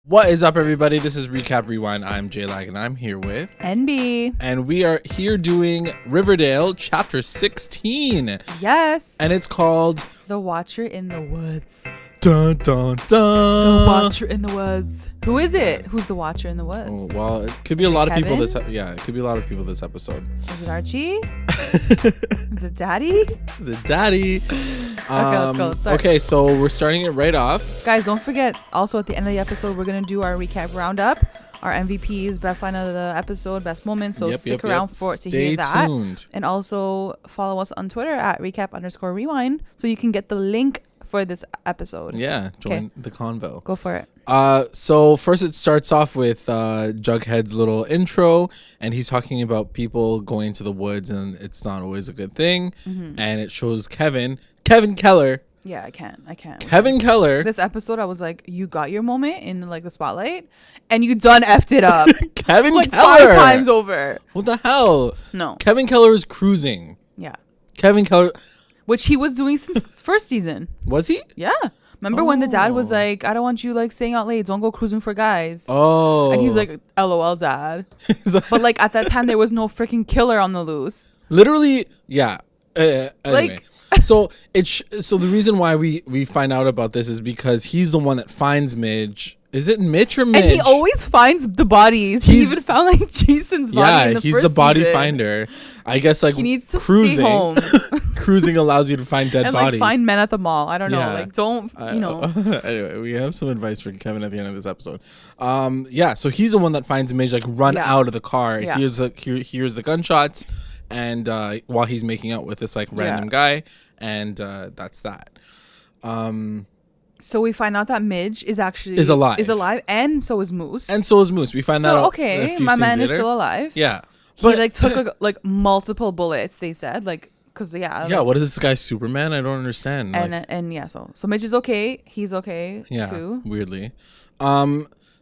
What is up, everybody? This is Recap Rewind. I'm JLAG and I'm here with NBEA. And we are here doing Riverdale Chapter 16. Yes. And it's called The Watcher in the Woods. Dun dun dun. The Watcher in the Woods. Who is it? Who's the Watcher in the Woods? Oh, well, it could be a lot of people Kevin? it could be a lot of people this episode. Is it Archie? Is it Daddy? Is it Daddy? Okay, let's go. Let's start. Okay, so we're starting it right off. Guys, don't forget, also at the end of the episode, we're going to do our recap roundup. Our MVPs, best line of the episode, best moment. So stick around for it to hear that. Tuned. And also follow us on Twitter at recap_rewind so you can get the link for this episode. Yeah, join the convo. Go for it. So first it starts off with Jughead's little intro, and he's talking about people going to the woods and it's not always a good thing. Mm-hmm. And it shows Kevin Keller. Yeah, I can't. Kevin Keller. This episode, I was like, you got your moment in like the spotlight, and you done effed it up. Kevin like Keller 5 times over. What the hell? No. Kevin Keller is cruising. Yeah. Kevin Keller, which he was doing since first season. Was he? Yeah. Remember when the dad was like, I don't want you like staying out late. Don't go cruising for guys. Oh. And he's like, LOL, dad. But like at that time, there was no freaking killer on the loose. Literally, yeah. Anyway. Like. So the reason why we find out about this is because he's the one that finds Midge. Is it Mitch or Midge? And he always finds the bodies. He even found like Jason's body in the he's first the body season. finder. I guess like he needs to cruising. stay home. Cruising allows you to find dead and bodies. Like find men at the mall. I don't know. Yeah. Like don't you know. Anyway, we have some advice for Kevin at the end of this episode. So he's the one that finds Midge like run out of the car. Yeah. Hears the gunshots, and while he's making out with this like random guy, and that's that. So we find out that Midge is alive, and so is Moose. We find that out. Okay, my man is still alive. Yeah, but he like took like multiple bullets. They said like because what is this guy, Superman? I don't understand. And so Midge is okay. He's okay too. Weirdly.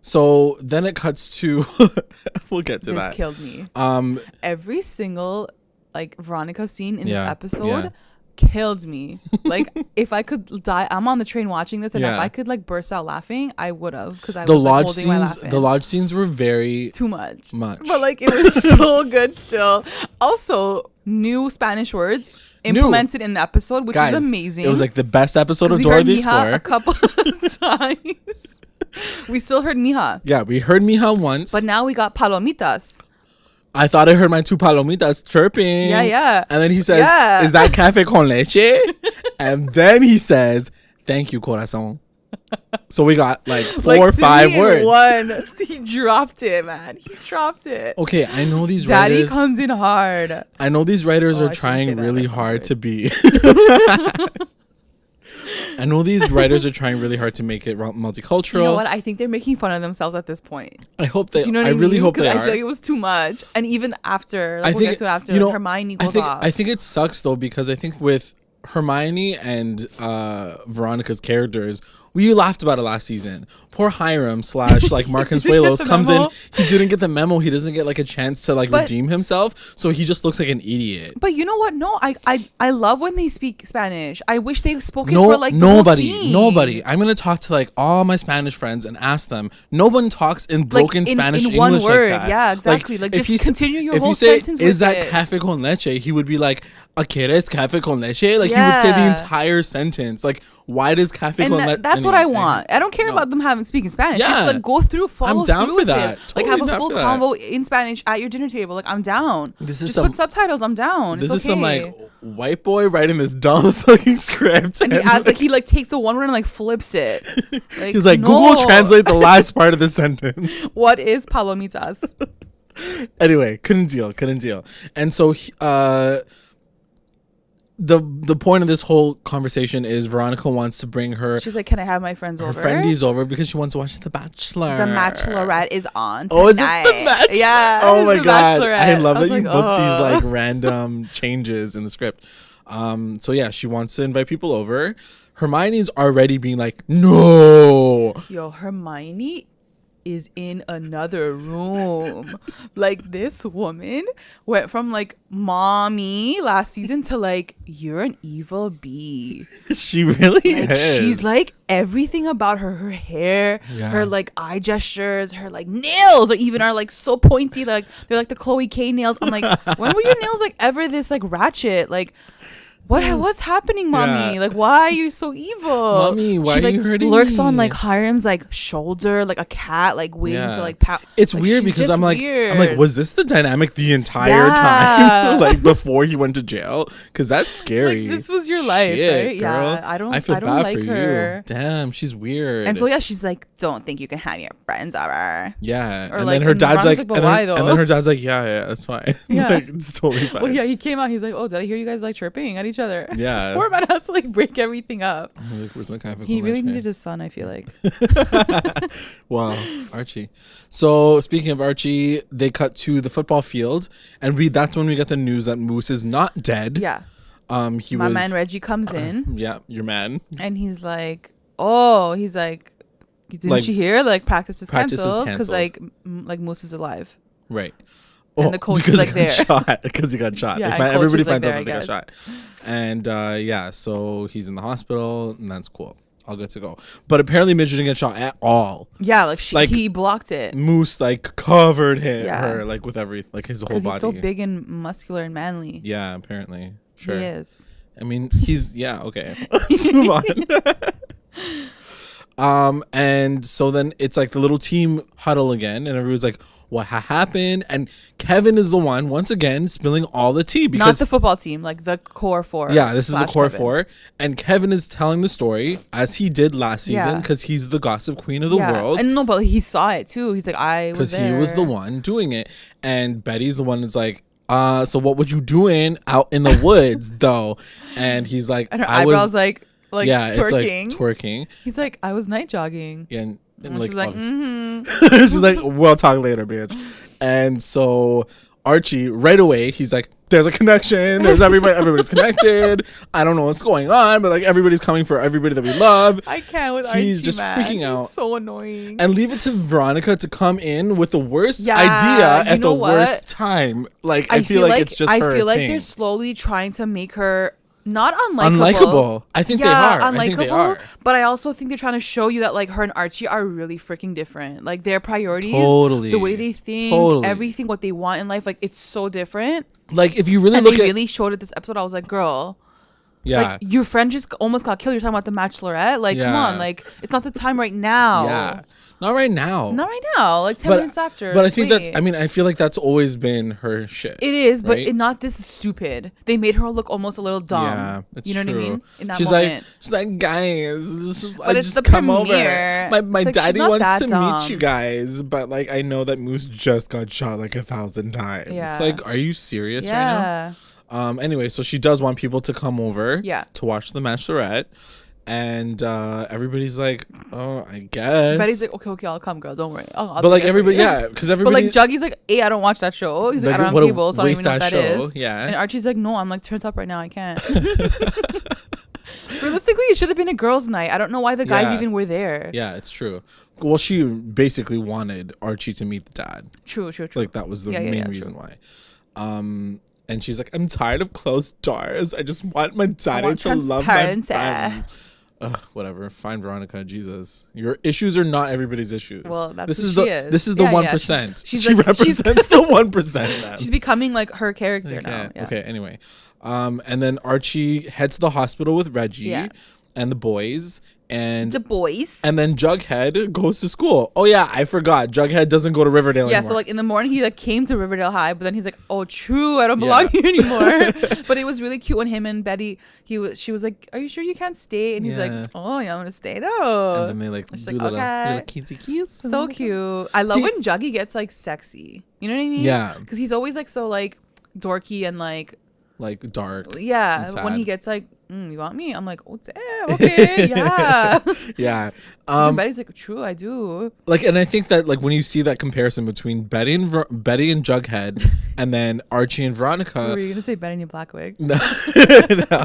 So then it cuts to we'll get to that. This killed me. Every single like Veronica scene in this episode killed me. Like if I could die, I'm on the train watching this, and if I could like burst out laughing, I would have, because I was like, holding my laughing. The lodge scenes were very too much, but like it was so good still. Also, new Spanish words implemented in the episode, which is amazing. It was like the best episode of Dora the Explorer. A couple of times. We still heard mija. Yeah, we heard mija once, but now we got palomitas. I thought I heard my 2 palomitas chirping. Yeah. And then he says, "Is that cafe con leche?" And then he says, "Thank you, corazón." So we got like 4 or 5 words. He dropped it, man. He dropped it. Okay, I know these Daddy writers. comes in hard. I know these writers are trying really hard to be. I know these writers are trying really hard to make it multicultural. You know what? I think they're making fun of themselves at this point. I hope they. Do you know what I really hope they are. I feel like it was too much, and even after, we'll get to it after, Hermione goes off. I think it sucks though, because I think with Hermione and Veronica's characters, we laughed about it last season. Poor Hiram / like Mark Consuelos comes in. He didn't get the memo. He doesn't get like a chance to redeem himself. So he just looks like an idiot. But you know what? No, I love when they speak Spanish. I wish they spoke it for like nobody. I'm gonna talk to like all my Spanish friends and ask them. No one talks in broken Spanish in English one word. like that. Yeah, exactly. Like if just continue your whole say, sentence. Is with that cafe con leche? He would be like, ¿Quieres café con leche? Like he would say the entire sentence. Like, why does café con leche? That's what I want. I don't care about them speaking Spanish. Yeah. Just like go through, follow through. I'm down for that. Totally like have a full convo in Spanish at your dinner table. Like I'm down. Put subtitles. I'm down. This is some like white boy writing this dumb fucking script. And he adds like he like takes the one word and like flips it. Like, he's like, Google translate the last part of the sentence. What is palomitas? Anyway, couldn't deal. And so the point of this whole conversation is Veronica wants to bring her. She's like, can I have my friends over? Her friendies over because she wants to watch The Bachelor. The Bachelorette is on tonight. Oh, is it The Bachelor? Yeah. Oh my God. I love that you book these like random changes in the script. So yeah, she wants to invite people over. Hermione's already being like, no. Yo, Hermione is in another room. Like, this woman went from like mommy last season to like, you're an evil bee. She really like, is. She's like, everything about her hair, her like eye gestures, her like nails, or even are like so pointy, like they're like the Chloe K nails. I'm like, when were your nails like ever this like ratchet? Like, what's happening, mommy? Yeah. Like, why are you so evil, mommy? Why are you hurting lurks me? on like Hiram's like shoulder, like a cat, like waiting to like pout. It's like, weird because I'm like, was this the dynamic the entire time, like before he went to jail? Because that's scary. Like, this was your life, shit, right? girl. Yeah, I don't feel bad like for her. You. Damn, she's weird. And so she's like, don't think you can have your friends over. Yeah, or and like, then her dad's like, but why though? And then her dad's like, yeah, that's fine. Yeah, like, it's totally fine. Well, yeah, he came out. He's like, oh, did I hear you guys like chirping at each other? Yeah. This poor man has to like break everything up. Like, where's my he really needed his son, I feel like. Wow, Archie. So speaking of Archie, they cut to the football field, and that's when we get the news that Moose is not dead. Yeah. My man Reggie comes in. Yeah, your man. And he's like, didn't you hear? Like, practice is canceled because like Moose is alive. Right. And the coach is like there. Because he got shot. Yeah, everybody finds out that they got shot. And so he's in the hospital, and that's cool. All good to go. But apparently Midge didn't get shot at all. Yeah, he blocked it. Moose like covered her like with everything, like his whole body. Because he's so big and muscular and manly. Yeah, apparently. Sure. He is. I mean, okay. Let's move on. And so then it's like the little team huddle again, and everyone's like, what happened? And Kevin is the one once again spilling all the tea, because not the football team, like the core four. Yeah, this is the core four, and Kevin is telling the story as he did last season, because he's the gossip queen of the world. And no, but he saw it too. He's like, I was there, because he was the one doing it, and Betty's the one that's like, so what were you doing out in the woods though? And he's like, and her eyebrows like yeah, twerking. It's like twerking. He's like, I was night jogging. Yeah, and like, she's like, she's like, we'll talk later, bitch. And so Archie, right away, he's like, there's a connection. There's everybody's connected. I don't know what's going on, but like everybody's coming for everybody that we love. I can't with Archie. He's just freaking out. He's so annoying. And leave it to Veronica to come in with the worst idea at the worst time. Like I feel like it's just her thing. I feel like they're slowly trying to make her not unlikable. I think they are. Unlikable, I think they are. But I also think they're trying to show you that like her and Archie are really freaking different. Like their priorities, the way they think, everything, what they want in life, like it's so different. Like if you really really showed it this episode, I was like, girl. Yeah. Like, your friend just almost got killed. You're talking about the Bachelorette. Like, come on. Like, it's not the time right now. Yeah. Not right now. Like 10 minutes after. But I think I feel like that's always been her shit. It is, right? But not this stupid. They made her look almost a little dumb. Yeah, it's you know true. what I mean? In that moment. She's like, guys, I just come premiere. over. My like, daddy wants to meet you guys, but like I know that Moose just got shot like 1,000 times. Yeah. Like, are you serious right now? Anyway, so she does want people to come over to watch the Bachelorette, and everybody's like, oh, I guess. Betty's like, okay, I'll come, girl, don't worry. I'll but like everybody, because everybody. But like Juggy's like, hey, I don't watch that show. He's like, I don't have cable, so I don't even know what that is. Yeah. And Archie's like, no, I'm like turned up right now, I can't. Realistically, it should have been a girls' night. I don't know why the guys even were there. Yeah, it's true. Well, she basically wanted Archie to meet the dad. True. Like that was the main reason why. And she's like, I'm tired of closed doors. I just want my daddy to love my friends. Whatever. Fine, Veronica. Jesus, your issues are not everybody's issues. Well, that's this who is she the is. This is the 1%. She like, represents the 1%. She's becoming like her character now. Yeah. Okay. Anyway, and then Archie heads to the hospital with Reggie and the boys. And then Jughead goes to school. Oh yeah, I forgot. Jughead doesn't go to Riverdale anymore. Yeah, so like in the morning he like came to Riverdale High, but then he's like, oh true, I don't belong here anymore. But it was really cute when him and Betty, she was like, are you sure you can't stay? And he's like, oh yeah, I'm gonna stay though. And then they like do little cutesy kiss. So cute. I love when Juggy gets like sexy. You know what I mean? Yeah. Because he's always like so like dorky and like dark. Yeah. When he gets like you want me? I'm like, oh damn, okay, yeah. Yeah. Betty's like, true, I do. Like, and I think that like when you see that comparison between Betty and Jughead, and then Archie and Veronica. Were you gonna say Betty in your black wig? No. No.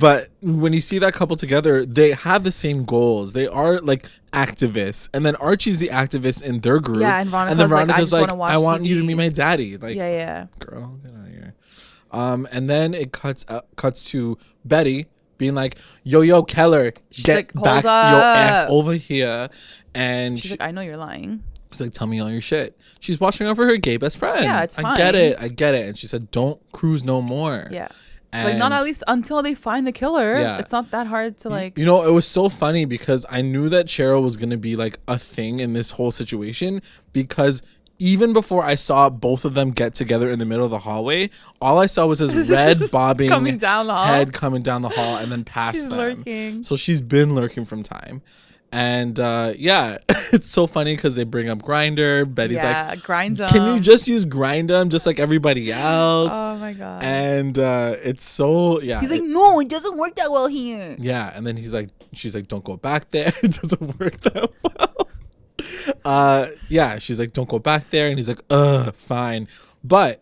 But when you see that couple together, they have the same goals. They are like activists, and then Archie's the activist in their group. Yeah, and Veronica's like, I want TV. you to meet my daddy. Like, yeah. Girl, get out of here. And then it cuts to Betty being like, yo, Keller, she's get like, back your ass over here. And she's like, I know you're lying. She's like, tell me all your shit. She's watching out for her gay best friend. Yeah, it's fine. I get it. And she said, don't cruise no more. Yeah. And like, not at least until they find the killer. Yeah. It's not that hard to like. You know, it was so funny because I knew that Cheryl was going to be like a thing in this whole situation, because even before I saw both of them get together in the middle of the hallway, all I saw was his red bobbing coming down the hall. head coming down the hall and then past She's them. lurking. So she's been lurking from time. And yeah, it's so funny because they bring up Grindr. Betty's like, Grind'em. Can you just use Grind'em just like everybody else? Oh my God. And it's so, yeah. He's like, no, it doesn't work that well here. Yeah, and then she's like, don't go back there. It doesn't work that well. Yeah, she's like, don't go back there. And he's like, fine. But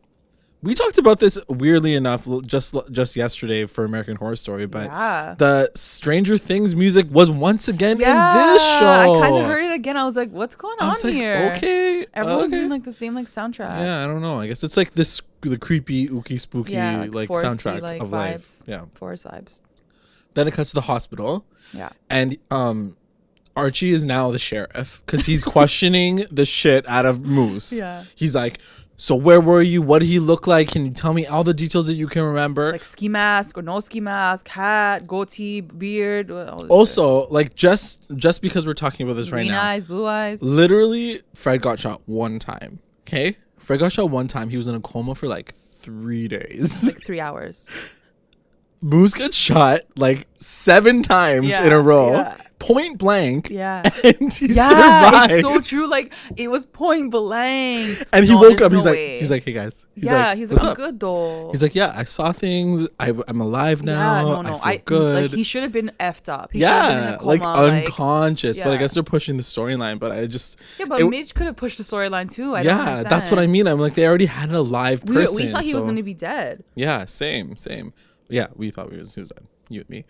we talked about this weirdly enough just yesterday for American Horror Story, but the Stranger Things music was once again in this show. I kind of heard it again. I was like, what's going on here? Okay. Everyone's doing like the same like soundtrack. Yeah, I don't know. I guess it's like the creepy, ooky, spooky like soundtrack like, of vibes. life. Yeah. Forest vibes. Then it cuts to the hospital. Yeah. And Archie is now the sheriff because he's questioning the shit out of Moose. Yeah. He's like, so where were you? What did he look like? Can you tell me all the details that you can remember? Like ski mask or no ski mask, hat, goatee, beard. Also, like just because we're talking about this green right now. Green eyes, blue eyes. Literally, Fred got shot one time. Okay? Fred got shot one time. He was in a coma for like 3 days. Like 3 hours. Moose gets shot like 7 times in a row, point blank, and he survived. It's so true. Like, it was point blank. And he woke up. He's like, hey guys. He's like, I'm good though. He's like, yeah, I saw things. I'm alive now. Yeah, I feel good. Like, he should have been effed up. He like unconscious. But I guess they're pushing the storyline. But I just Midge could have pushed the storyline too. I that's what I mean. I'm like, they already had a live person. We thought he was going to be dead. Yeah, same. Yeah, we thought he was dead. You and me.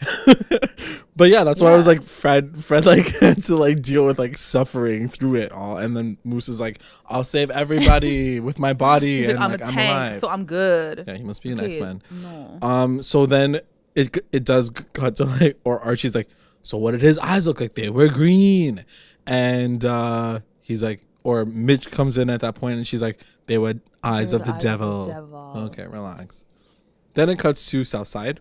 But yeah, that's why I was like, Fred like had to like deal with like suffering through it all. And then Moose is like, I'll save everybody with my body. He's and like, I'm alive. So I'm good. Yeah, he must be an X-Men. No. So then it does cut to like, or Archie's like, so what did his eyes look like? They were green. And he's like, or Mitch comes in at that point and she's like, they were eyes of the devil. Okay, relax. Then it cuts to Southside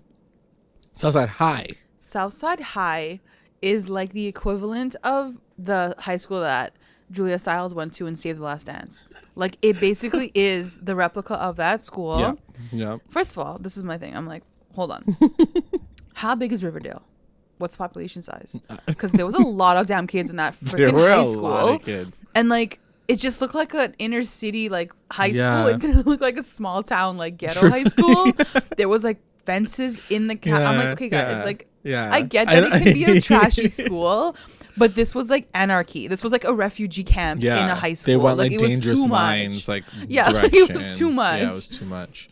High. Southside High is like the equivalent of the high school that Julia Stiles went to in Save the Last Dance. Like, it basically is the replica of that school. Yeah. First of all, this is my thing. I'm like, hold on. How big is Riverdale? What's the population size? Because there was a lot of damn kids in that freaking high school. There were a lot of kids. And like, it just looked like an inner city like high school. It didn't look like a small town like ghetto high school. There was like fences in the I'm like, okay guys, it's like, I get that it can be a trashy school, but this was like anarchy. This was like a refugee camp in a high school. They went like Dangerous Minds like direction. It was too much. Yeah, it was too much.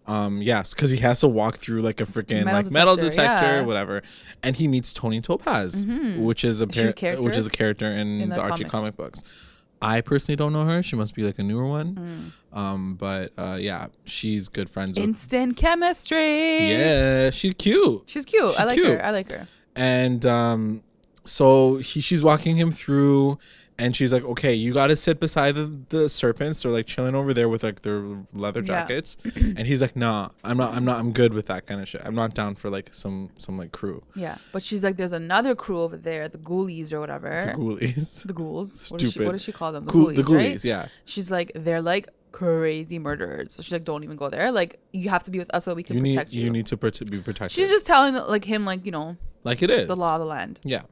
Yes, because he has to walk through like a freaking metal detector, whatever, and he meets Tony Topaz, which is a character in the Archie comic books. I personally don't know her. She must be like a newer one. But yeah, she's good friends with instant chemistry. Yeah, she's cute. I like her. And so she's walking him through, and she's like, okay, you got to sit beside the serpents. They're like chilling over there with like their leather jackets. And he's like, nah, I'm good with that kind of shit. I'm not down for like some like crew. Yeah. But she's like, there's another crew over there, the ghoulies or whatever. The ghoulies. The ghouls. Stupid. What does she call them? The ghoulies, right? Yeah. She's like, they're like crazy murderers. So she's like, don't even go there. Like, you have to be with us so we can protect you. You need to be protected. She's just telling like him, like, you know, like it is the law of the land. Yeah.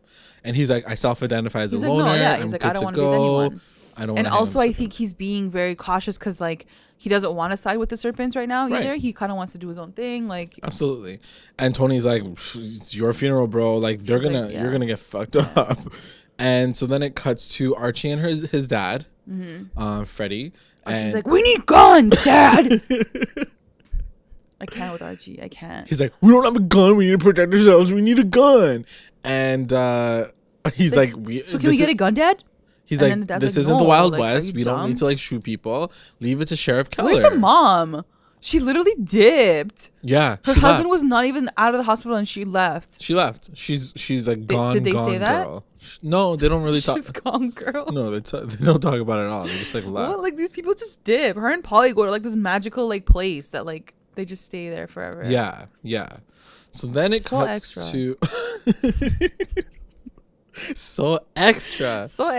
And he's like, I self-identify as a like, loner. no, yeah. He's like, I don't want to be with anyone. I don't. And also, I think he's being very cautious because like he doesn't want to side with the serpents right now either. Right. He kind of wants to do his own thing. Like absolutely. And Tony's like, it's your funeral, bro. Like you're gonna get fucked up. And so then it cuts to Archie and his dad, Freddie. And she's like, we need guns, Dad. I can't with Archie. I can't. He's like, we don't have a gun. We need to protect ourselves. We need a gun. And he's like so can we get a gun, Dad? He's like, this isn't the Wild West. We don't need to like shoot people. Leave it to Sheriff Keller. Where's the mom? She literally dipped. Yeah, her husband was not even out of the hospital, and she left. She left. She's like gone. Did they gone say that? Girl. No, they don't really talk. She's gone, girl. No, they don't talk about it at all. They just like left. What? Like these people just dip. Her and Polly go to like this magical like place that like they just stay there forever. Yeah. So then it cuts to. So extra. So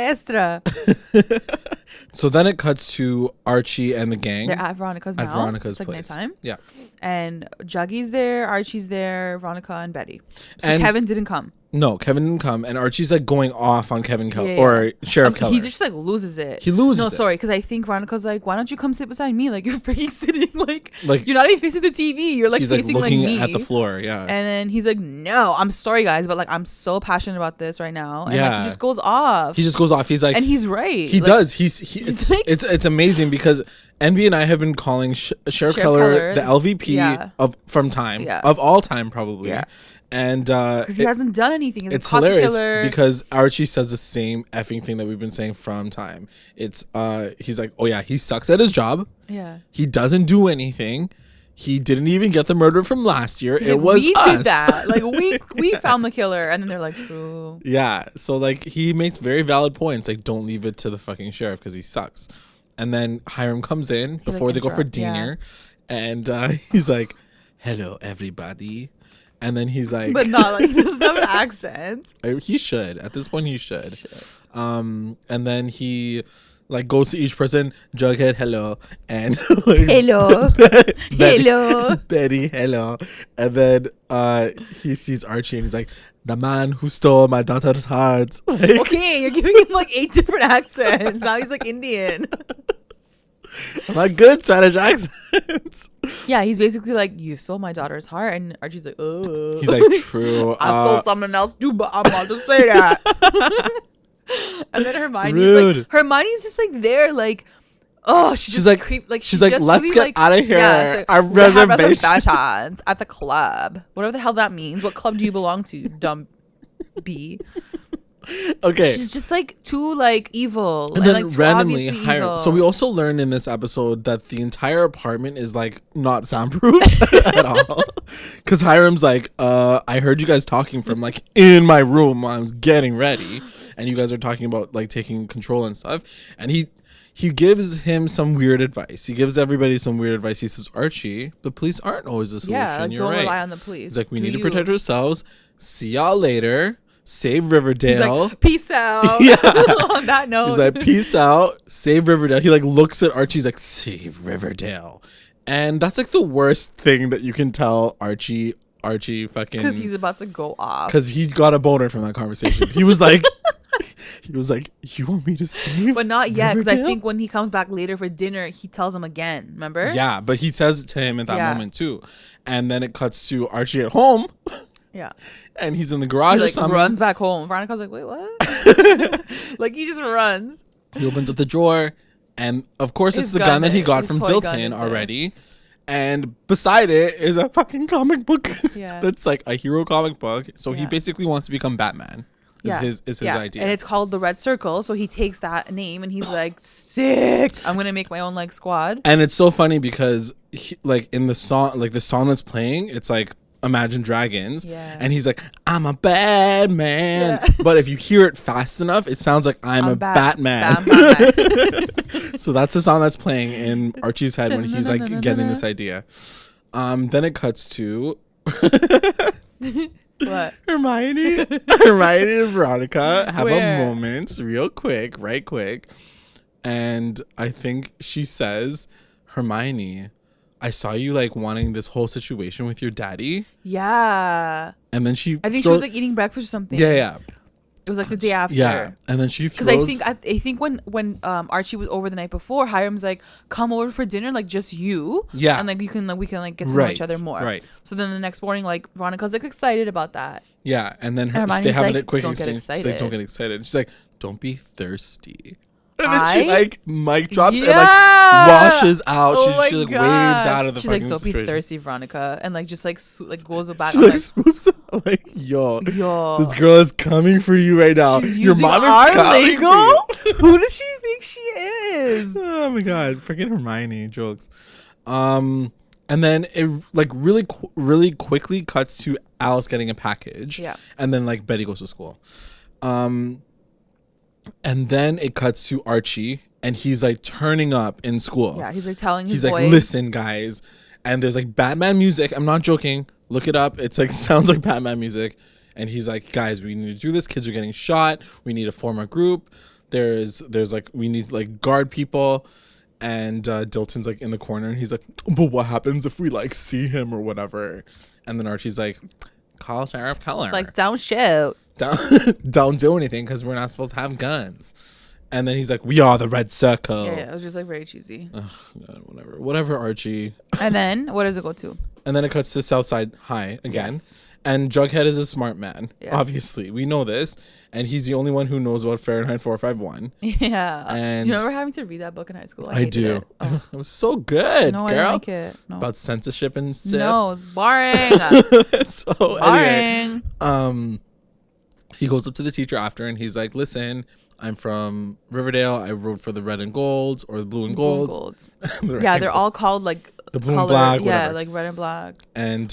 then it cuts to Archie and the gang. They're at Veronica's now. At Veronica's place. It's like nighttime. Yeah. And Juggy's there, Archie's there, Veronica and Betty. So Kevin didn't come. No, Kevin didn't come, and Archie's like going off on Kevin Keller or Sheriff Keller. He just like loses it. No, sorry, because I think Veronica's like, why don't you come sit beside me? Like you're freaking sitting like you're not even facing the TV. You're like facing like me at the floor. Yeah. And then he's like, no, I'm sorry guys, but like I'm so passionate about this right now. And like, he just goes off. He's like, and he's right. He does. It's amazing because NB and I have been calling Sheriff Keller the LVP of all time probably. Yeah. And because he hasn't done anything. It's hilarious because Archie says the same effing thing that we've been saying from time. It's he's like, oh yeah, he sucks at his job. Yeah, he doesn't do anything. He didn't even get the murder from last year. He's it like, was we us. Did that. Like we found the killer, and then they're like, true. Yeah, so like he makes very valid points. Like don't leave it to the fucking sheriff because he sucks. And then Hiram comes in before they go for dinner, and he's like, hello everybody. And then he's like, but not like there's no accent. He should. At this point, he should. And then he like goes to each person. Jughead, hello, and like, hello, hello, Betty, hello. And then he sees Archie and he's like, the man who stole my daughter's heart. Like, okay, you're giving him like 8 different accents. Now he's like Indian. I'm not good Spanish accents. Yeah, he's basically like, you stole my daughter's heart, and Archie's like, oh. He's like, true. I stole something else too, but I'm about to say that. And then Hermione's just like there, like, oh, she's like, she's like, let's really, get out of here. Yeah, like, our reservations at the club, whatever the hell that means. What club do you belong to, dumb bee? Okay, she's just like too like evil, and then like, randomly Hiram. So we also learned in this episode that the entire apartment is like not soundproof at all. Because Hiram's like, I heard you guys talking from like in my room while I was getting ready, and you guys are talking about like taking control and stuff. And he gives him some weird advice. He gives everybody some weird advice. He says, Archie, the police aren't always the solution. Yeah, like, You're don't right. rely on the police. He's like, we need to protect ourselves. See y'all later. Save Riverdale. He's like, peace out. Yeah. On that note. He's like, peace out. Save Riverdale. He like looks at Archie. He's like, save Riverdale. And that's like the worst thing that you can tell Archie fucking. Because he's about to go off. Because he got a boner from that conversation. He was like, you want me to save But not yet. Because I Riverdale? think when he comes back later for dinner, he tells him again. Remember? Yeah. But he says it to him at that moment too. And then it cuts to Archie at home. Yeah. And he's in the garage or something. Runs back home. Veronica's like, wait, what? Like, he just runs. He opens up the drawer. And, of course, it's the gun that he got from Zilton already. And beside it is a fucking comic book. Yeah. That's like a hero comic book. So he basically wants to become Batman. Is his idea. And it's called the Red Circle. So he takes that name and he's like, sick. I'm going to make my own like squad. And it's so funny because like in the song, like the song that's playing, it's like Imagine Dragons. Yeah. And he's like, I'm a bad man. Yeah. But if you hear it fast enough, it sounds like I'm a Batman. So that's the song that's playing in Archie's head when he's like getting this idea. Then it cuts to what? Hermione and Veronica have a moment right quick. And I think she says, Hermione, I saw you like wanting this whole situation with your daddy. Yeah. And then I think she was like eating breakfast or something. Yeah. It was like the day after. Yeah, and then she throws. Because I think when Archie was over the night before, Hiram's like, come over for dinner, like just you. Yeah. And like we can get to know each other more. Right. So then the next morning, like Veronica's like excited about that. Yeah, and then they have a quick exchange. She's like, don't get excited. She's like, don't be thirsty. And then she like mic drops and like washes out. She like waves out of the fucking situation. She's like, don't be thirsty, Veronica, and like just like goes back. She like swoops out, like yo, this girl is coming for you right now. Your mom is coming for you. Who does she think she is? Oh my god, freaking Hermione jokes. And then it like really quickly cuts to Alice getting a package. Yeah. And then like Betty goes to school. And then it cuts to Archie, and he's like turning up in school. Yeah, he's like telling his boys. He's like, listen, guys. And there's like Batman music. I'm not joking. Look it up. It's like sounds like Batman music. And he's like, guys, we need to do this. Kids are getting shot. We need to form a group. There's like we need like guard people. And Dilton's like in the corner, and he's like, but what happens if we like see him or whatever? And then Archie's like, call Sheriff Keller. Like, don't shoot. Don't do anything because we're not supposed to have guns. And then he's like, we are the Red Circle. Yeah, it was just like very cheesy. Ugh, God, whatever, Archie. And then what does it go to? And then it cuts to Southside High again. Yes. And Jughead is a smart man. Yeah. Obviously, we know this. And he's the only one who knows about Fahrenheit 451. Yeah. And do you remember having to read that book in high school? I do. Oh. It was so good, no, girl. I didn't like it. No. About censorship and stuff. No, it's boring. So boring. Anyway, he goes up to the teacher after, and he's like, listen, I'm from Riverdale. I wrote for the Red and Gold or the Blue and Gold. Yeah, they're all called like the blue and black, yeah, like red and black. And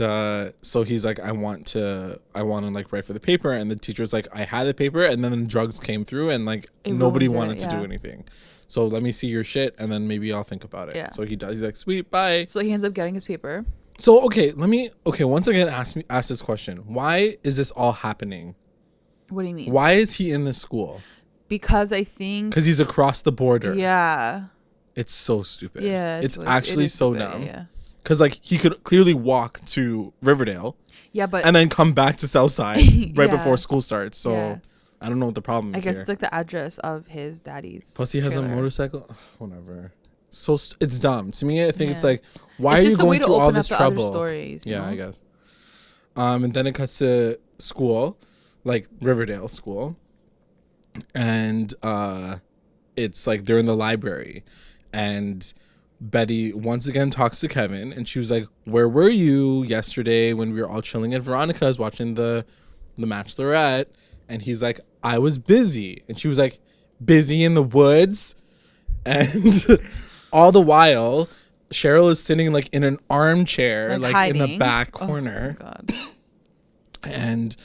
so he's like, I want to like write for the paper. And the teacher's like, I had the paper, and then the drugs came through, and like nobody wanted to do anything. So let me see your shit, and then maybe I'll think about it. Yeah. So he does. He's like, sweet, bye. So he ends up getting his paper. So once again ask this question. Why is this all happening? What do you mean? Why is he in this school? Because I think because he's across the border. Yeah. It's so stupid. Yeah. It's actually so stupid, dumb. Yeah. Because like he could clearly walk to Riverdale. Yeah, but and then come back to Southside right before school starts. So I don't know what the problem is. I guess it's like the address of his daddy's. Plus he has a motorcycle. Whatever. So it's dumb to me. I think it's like, why are you going through all this trouble? Stories, yeah, I guess. And then it cuts to school, like Riverdale school, and it's like they're in the library, and Betty once again talks to Kevin, and she was like, where were you yesterday when we were all chilling at Veronica's watching the Bachelorette? And he's like, I was busy. And she was like, busy in the woods? And all the while Cheryl is sitting like in an armchair, like in the back corner. Oh my God. And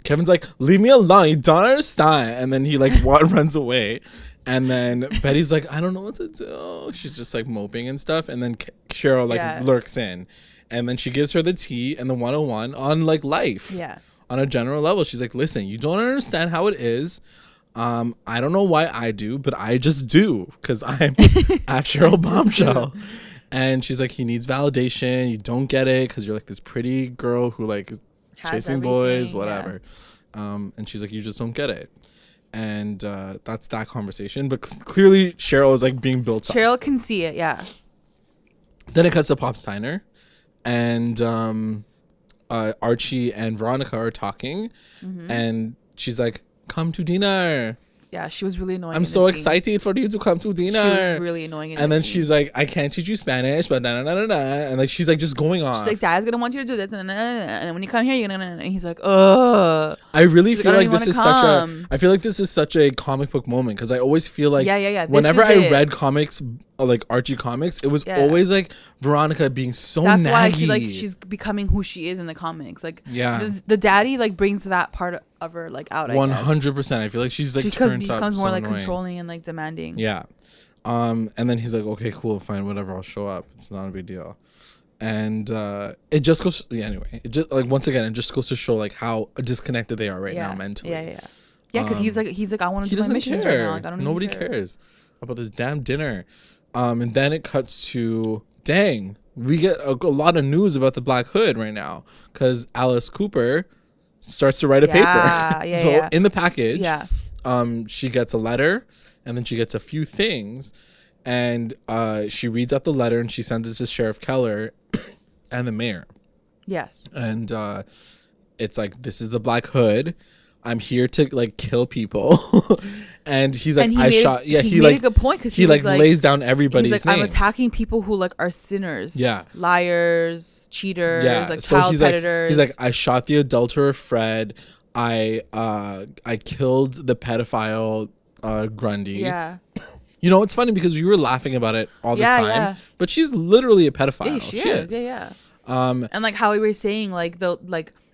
Kevin's like, leave me alone, you don't understand. And then he like runs away. And then Betty's like, I don't know what to do. She's just like moping and stuff. And then Cheryl like lurks in. And then she gives her the tea and the 101 on like life. Yeah. On a general level. She's like, listen, you don't understand how it is. I don't know why I do, but I just do. Because I'm at Cheryl Bombshell. And she's like, he needs validation. You don't get it because you're like this pretty girl who like is chasing boys, whatever. Yeah. And she's like, you just don't get it. And that's that conversation. But clearly Cheryl is like being built up. Cheryl can see it, yeah. Then it cuts to Pop Steiner. And Archie and Veronica are talking. Mm-hmm. And she's like, come to dinner. Yeah, she was really annoying. I'm so excited for you to come to dinner. She was really annoying. And then she's like, I can't teach you Spanish, but and like she's like just going on. She's like, Dad's gonna want you to do this, and then when you come here, you're gonna. And he's like, ugh. I really feel like this is such a. I feel like this is such a comic book moment because I always feel like whenever I read comics, like Archie comics, it was always like Veronica being so. That's naggy. Why I feel like she's becoming who she is in the comics. Like the daddy like brings that part of her like out. 100%. I feel like she's like turned up. Becomes so more like annoying. Controlling and like demanding. Yeah. And then he's like, okay, cool, fine, whatever, I'll show up. It's not a big deal. And it just goes anyway. It just like once again, it just goes to show like how disconnected they are right now mentally. Yeah, because he's like I want to do my missions right now. Like, I don't Nobody cares about this damn dinner. And then it cuts to we get a lot of news about the Black Hood right now because Alice Cooper starts to write a paper. So in the package, she gets a letter, and then she gets a few things, and she reads out the letter, and she sends it to Sheriff Keller and the mayor. Yes. And it's like, this is the Black Hood. I'm here to like kill people. And he's like, he made a good point, because he like lays down everybody's names. I'm attacking people who like are sinners. Yeah. Liars, cheaters, like child predators. He's like, I shot the adulterer Fred. I killed the pedophile Grundy. Yeah. You know, it's funny because we were laughing about it all this time, but she's literally a pedophile. Yeah, she is. Yeah. And like how we were saying, like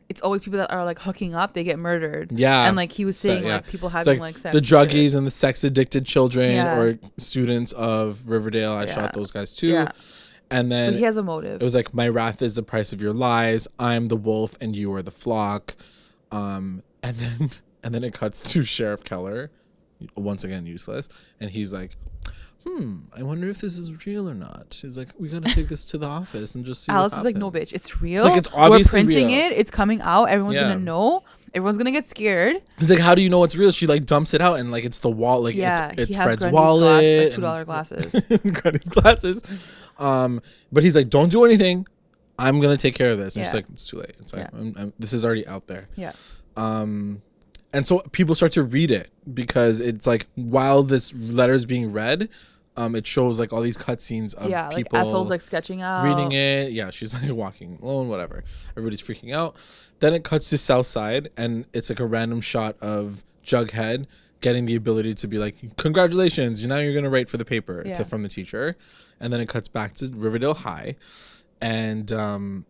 it's always people that are like hooking up, they get murdered. Yeah. And like he was saying, like people having like sex. The druggies and the sex addicted children or students of Riverdale. I shot those guys too. Yeah. And then so he has a motive. It was like, my wrath is the price of your lies. I'm the wolf and you are the flock. And then it cuts to Sheriff Keller, once again useless, and he's like, I wonder if this is real or not. He's like, we gotta take this to the office and just see. Alice what is like, no, bitch, it's real. It's like, it's obviously we're printing real. it. It's coming out. Everyone's gonna know. Everyone's gonna get scared. He's like, how do you know it's real? She like dumps it out, and like it's the wall. Like it's Fred's Grundy's wallet. $2 glasses. Grundy's glasses. But he's like, don't do anything. I'm gonna take care of this. And she's like, it's too late. It's like, this is already out there. Yeah. And so people start to read it, because it's like, while this letter is being read, it shows like all these cutscenes of people. Like Ethel's like sketching out, reading it. Yeah, she's like walking alone, whatever. Everybody's freaking out. Then it cuts to Southside, and it's like a random shot of Jughead getting the ability to be like, congratulations, now you're gonna write for the paper from the teacher. And then it cuts back to Riverdale High, and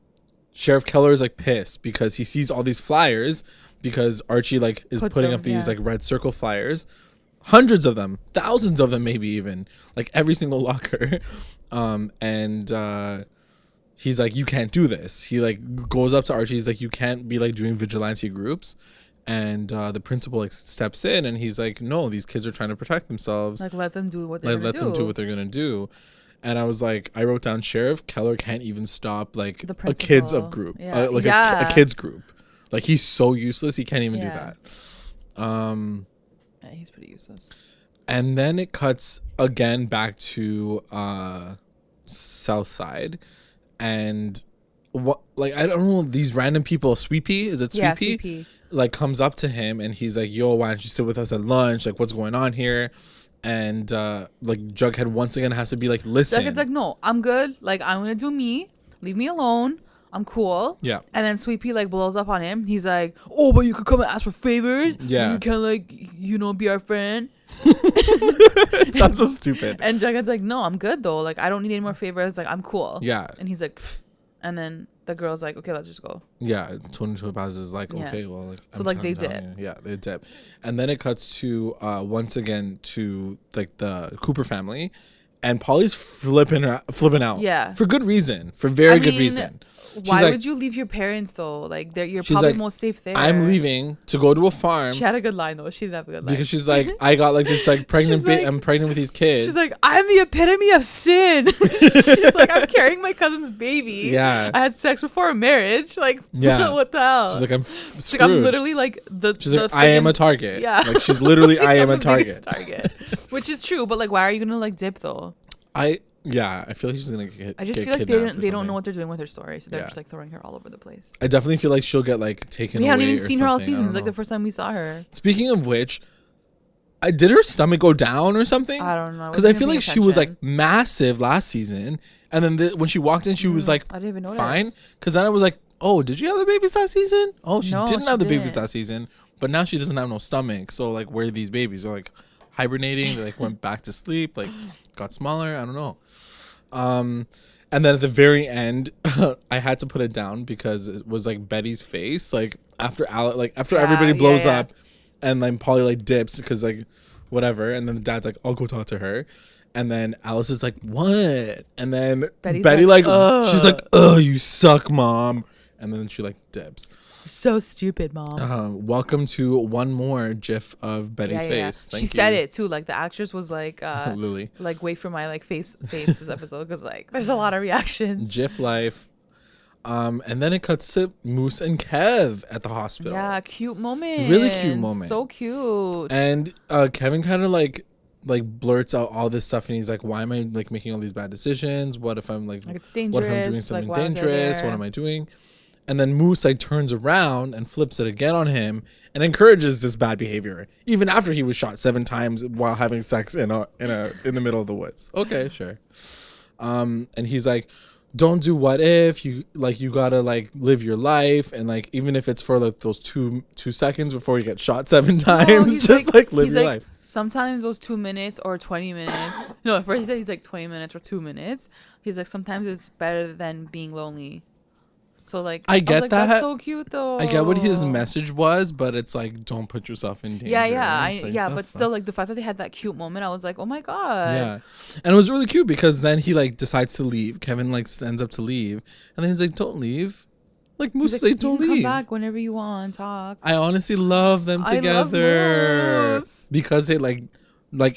Sheriff Keller is like pissed because he sees all these flyers, because Archie like is putting up these like red circle flyers, hundreds of them, thousands of them, maybe even like every single locker. And he's like, you can't do this. He like goes up to Archie. He's like, you can't be like doing vigilante groups. And the principal like steps in, and he's like, no, these kids are trying to protect themselves. Like, let them do what they're gonna do. Let them do what they're gonna do. And I was like, I wrote down, Sheriff Keller can't even stop like a kids of group, a kids group. Like, he's so useless, he can't even do that. Yeah, he's pretty useless. And then it cuts again back to Southside, and what, like, I don't know, these random people. Sweet Pea, is it Sweet Pea? Yeah, Sweet Pea. Like, comes up to him, and he's like, yo, why don't you sit with us at lunch? Like, what's going on here? And like, Jughead once again has to be like, listen. Jughead's like, no, I'm good. Like, I'm gonna do me. Leave me alone. I'm cool. Yeah. And then Sweet Pea like blows up on him. He's like, oh, but you could come and ask for favors. Yeah. You can like, be our friend. Sounds so stupid. And Jughead's like, no, I'm good though. Like, I don't need any more favors. Like, I'm cool. Yeah. And he's like, pfft. And then the girl's like, okay, let's just go. Yeah. 22 Paz is like, okay, well, like, so like they dip. Yeah, they dip. And then it cuts to once again to like the Cooper family, and Polly's flipping out. Yeah. For good reason. For very good reason. Why would you leave your parents though? Like, you're probably like, most safe there. I'm leaving to go to a farm. She had a good line though. She did have a good line. Because she's like, I got like this like pregnant I'm pregnant with these kids. She's like, I'm the epitome of sin. She's like, I'm carrying my cousin's baby. Yeah. I had sex before a marriage. Like, what the hell? She's like, I'm screwed. She's like, I'm literally like she's like, I am a target. Yeah. Like, she's literally, I am a target. Which is true, but like, why are you gonna like dip though? I feel like she's gonna get. I just feel like they don't know what they're doing with her story, so they're just like throwing her all over the place. I definitely feel like she'll get like taken away. We haven't even seen her all season. It's like the first time we saw her. Speaking of which, did her stomach go down or something? I don't know. Because I feel like she was like massive last season, and then when she walked in, she was like, I didn't even notice. Fine. Because then I was like, oh, did you have the babies last season? Oh, she didn't have the babies last season, but now she doesn't have no stomach. So like, where are these babies? They're like hibernating. They like went back to sleep. Like, got smaller. I don't know. And then at the very end, I had to put it down because it was like Betty's face, like after everybody blows up, and then Polly like dips because like whatever, and then the dad's like, I'll go talk to her, and then Alice is like, what? And then Betty like she's like, oh, you suck, mom, and then she like dips. So stupid, mom. Welcome to one more gif of Betty's face. Thank you. She said it too. Like, the actress was like, Lily. Like, wait for my like face this episode, because like there's a lot of reactions. Gif life. And then it cuts to Moose and Kev at the hospital. Yeah, cute moment. Really cute moment. So cute. And Kevin kind of like blurts out all this stuff, and he's like, why am I like making all these bad decisions? What if I'm like it's dangerous? What if I'm doing something like, dangerous? What am I doing? And then Moose like turns around and flips it again on him and encourages this bad behavior, even after he was shot 7 times while having sex in the middle of the woods. Okay, sure. And he's like, don't do what if, you gotta like live your life, and like even if it's for like those two seconds before you get shot 7 times, just like live your life. Sometimes those 2 minutes or 20 minutes. No, at first he said he's like 20 minutes or 2 minutes. He's like, sometimes it's better than being lonely. So like I get that. That's so cute though. I get what his message was, but it's like, don't put yourself in danger. Yeah, but still, like the fact that they had that cute moment, I was like, oh my god. Yeah, and it was really cute because then he like decides to leave. Kevin like stands up to leave, and then he's like, don't leave. Like Moose like, don't leave. Come back whenever you want. Talk. I honestly love them together. I love Moose. Because they like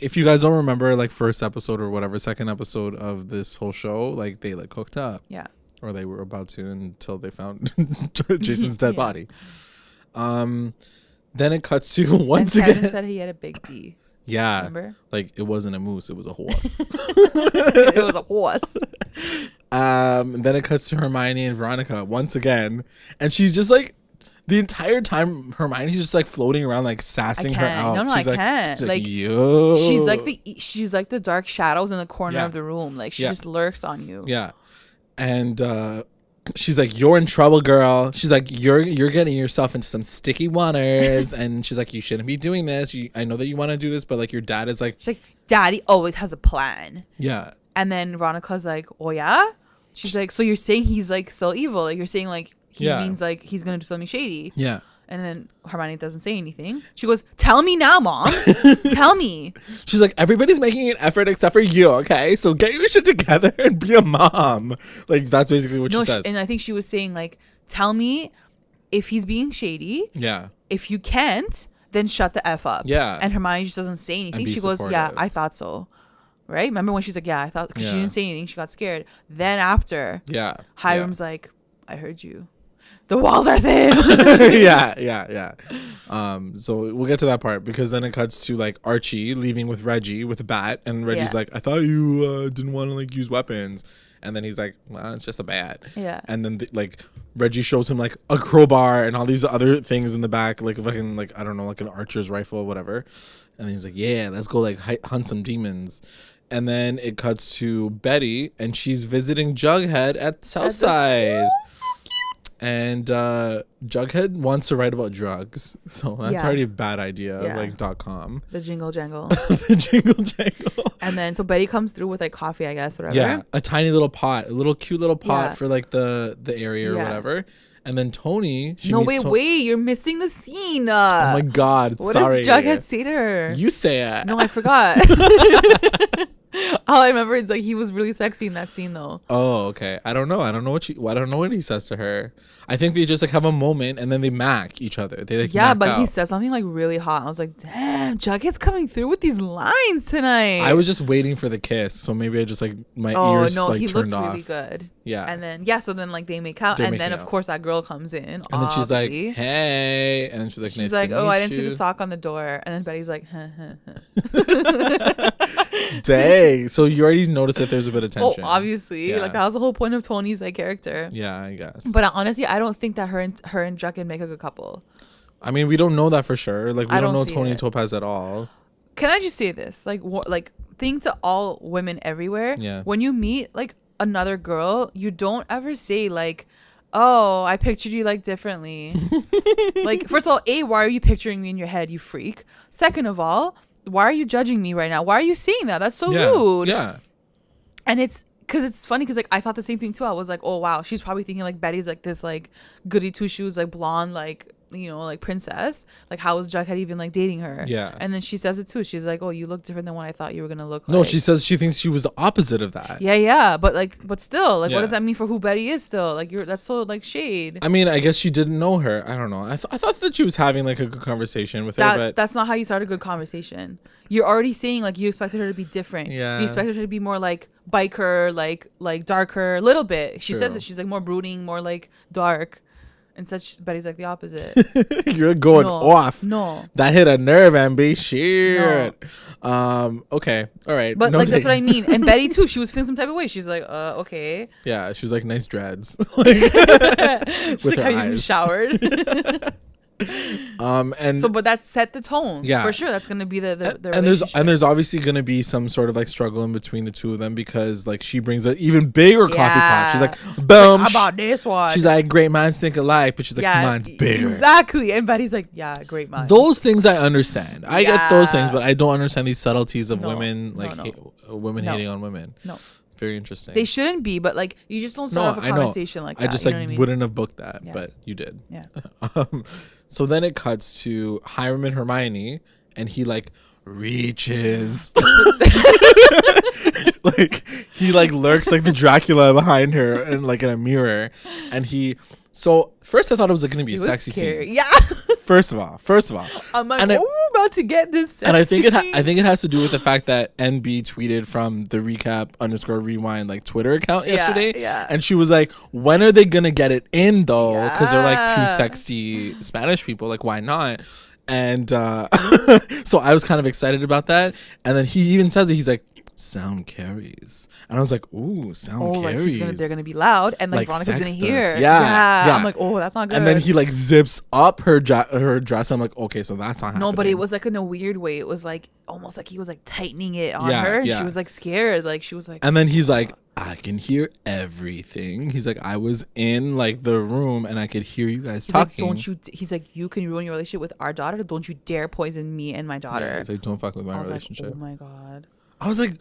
if you guys don't remember, like first episode or whatever, second episode of this whole show, like they like hooked up. Yeah. Or they were about to until they found Jason's dead body. Then it cuts to once again. Kevin said he had a big D. Yeah. Remember? Like it wasn't a moose, it was a horse. It was a horse. Then it cuts to Hermione and Veronica once again. And she's just like, the entire time Hermione's just like floating around, like sassing her out. No, she's I like, can't. She's like, yo. She's like the dark shadows in the corner of the room. Like she just lurks on you. Yeah. And she's like, you're in trouble, girl. She's like, you're getting yourself into some sticky waters. And she's like, you shouldn't be doing this. I know that you want to do this, but like your dad is like, she's like, daddy always has a plan. Yeah. And then Veronica's like, oh yeah? She's like, so you're saying he's like so evil? Like you're saying like he means like he's gonna do something shady? Yeah. And then Hermione doesn't say anything. She goes, tell me now, Mom. Tell me. She's like, everybody's making an effort except for you, okay? So get your shit together and be a mom. Like, that's basically what she says. And I think she was saying, like, tell me if he's being shady. Yeah. If you can't, then shut the F up. Yeah. And Hermione just doesn't say anything. She goes, yeah, I thought so. Right? Remember when she's like, yeah, I thought, because she didn't say anything. She got scared. Then after, Hiram's like, I heard you. The walls are thin. yeah. So we'll get to that part because then it cuts to like Archie leaving with Reggie with a bat, and Reggie's like, I thought you didn't want to like use weapons, and then he's like, well, it's just a bat. Yeah. And then like Reggie shows him like a crowbar and all these other things in the back, like fucking like I don't know, like an archer's rifle or whatever, and then he's like, yeah, let's go like hunt some demons. And then it cuts to Betty, and she's visiting Jughead at Southside. And Jughead wants to write about drugs, so that's already a bad idea. Like .com. The jingle jangle. The jingle jangle. And then so Betty comes through with like coffee, I guess, whatever. Yeah, a tiny little pot, a cute little pot for like the area or whatever. And then Tony. Wait, you're missing the scene. Oh my God, sorry. What does Jughead say to her? You say it. No, I forgot. All I remember is like he was really sexy in that scene though. Oh, okay. I don't know what he says to her. I think they just like have a moment and then they mac each other. They like he says something like really hot. I was like, damn, Jughead's coming through with these lines tonight. I was just waiting for the kiss, so maybe I just like my ears like he turned looked off. Really good. Yeah. And then so then like they make out, and then of course that girl comes in. And then she's like, hey, and then she's like, nice to meet you. I didn't see the sock on the door, and then Betty's like, dang. So you already noticed that there's a bit of tension. Oh, obviously. Like that was the whole point of Tony's like character. Yeah, I guess. But honestly, I don't think that her and Jughead make a good couple. I mean, we don't know that for sure. Like we don't know Tony and Topaz at all. Can I just say this? Like thing to all women everywhere. Yeah. When you meet like another girl, you don't ever say like, oh, I pictured you like differently. Like, first of all, why are you picturing me in your head, you freak? Second of all, why are you judging me right now? Why are you saying that? That's so rude. Yeah. And it's because it's funny because like I thought the same thing too. I was like, oh wow, she's probably thinking like Betty's like this like goody two shoes like blonde like like princess. Like, how was Jughead even like dating her? Yeah. And then she says it too. She's like, oh, you look different than what I thought you were gonna look like. No, she says she thinks she was the opposite of that. Yeah, but still, like, what does that mean for who Betty is still? Like, that's so like shade. I mean, I guess she didn't know her. I don't know. I thought that she was having like a good conversation with her, but that's not how you start a good conversation. You're already saying like you expected her to be different. Yeah. You expected her to be more like biker, like darker, a little bit. She says that she's like more brooding, more like dark. Instead, Betty's like the opposite. You're going off. No. That hit a nerve, MB. Shit. No. Okay. All right. But like that's what I mean. And Betty too. She was feeling some type of way. She's like, okay. Yeah. She was like, nice dreads. Like, she's with like, her have you eyes. Showered? And so, but that set the tone. Yeah. For sure. That's gonna be the and there's obviously gonna be some sort of like struggle in between the two of them because like she brings an even bigger coffee pot. She's like, boom. Like, how about this one? She's like, great minds think alike, but she's like, mine's bigger. Exactly. And Betty's like, yeah, great minds. Those things I understand. I get those things, but I don't understand these subtleties of women women hating on women. No. Very interesting. They shouldn't be, but like you just don't start off a conversation like that. I just like wouldn't have booked that, but you did. Yeah. So then it cuts to Hiram and Hermione, and he like reaches, like he like lurks like the Dracula behind her and like in a mirror, and he. So first I thought it was like, going to be a sexy scene. Yeah. First of all, I'm like, about to get this. Sexy. And I think it has to do with the fact that NB tweeted from the recap_rewind like Twitter account yesterday. Yeah. And she was like, when are they gonna get it in though? Because they're like two sexy Spanish people. Like, why not? And so I was kind of excited about that. And then he even says it. He's like, sound carries, and I was like, ooh, sound carries. Like they're gonna be loud, and like Veronica's gonna hear. Yeah. I'm like, oh, that's not good. And then he like zips up her dress. I'm like, okay, so that's not happening. No, but it was like in a weird way. It was like almost like he was like tightening it on her. And she was like scared. Like she was like. And then he's like, I can hear everything. He's like, I was in like the room and I could hear you guys talking. Like, don't you? He's like, you can ruin your relationship with our daughter. Don't you dare poison me and my daughter. Yeah, he's like, don't fuck with my relationship. Like, oh my god. I was like,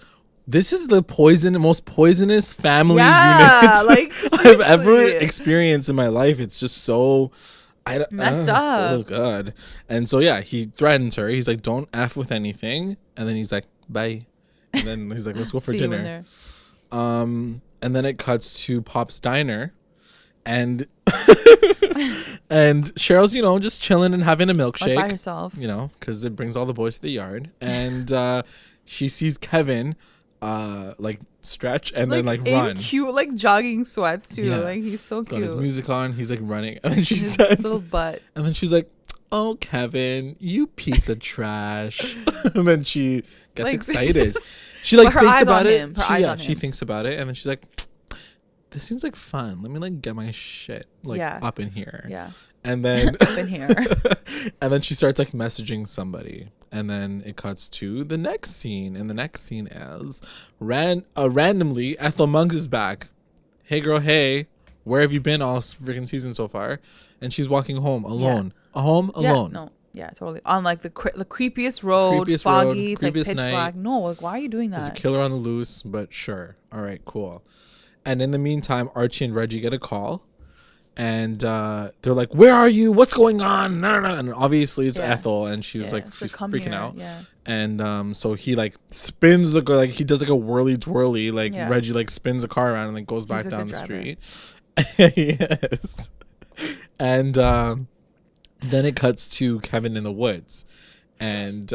this is the most poisonous family unit like, I've ever experienced in my life. It's just so messed up. Oh god. And so yeah, he threatens her. He's like, don't F with anything. And then he's like, bye. And then he's like, let's go for dinner. And then it cuts to Pop's diner, and and Cheryl's, just chilling and having a milkshake by herself, because it brings all the boys to the yard. And she sees Kevin like stretch and then like run, cute like jogging sweats too. Like he's so cute. Got his music on. He's like running, and then she says, "Little butt." And then she's like, "Oh, Kevin, you piece of trash." And then she gets excited. She like thinks about it. She thinks about it, and then she's like, "This seems like fun. Let me like get my shit like up in here." Yeah. And then up in here. And then she starts like messaging somebody, and then it cuts to the next scene, and the next scene is randomly Ethel Monks is back. Hey girl, hey, where have you been all freaking season so far? And she's walking home alone. Home alone. No. Yeah, totally. On like the creepiest road, foggy, it's like pitch black. No, like why are you doing that? There's a killer on the loose, but sure. All right, cool. And in the meantime, Archie and Reggie get a call, and they're like, "Where are you? What's going on?" And obviously it's Ethel, and she's like she's freaking out. Yeah. And so he like spins like he does like a whirly twirly, like Reggie like spins a car around and then goes back down the street. Yes. And then it cuts to Kevin in the woods, and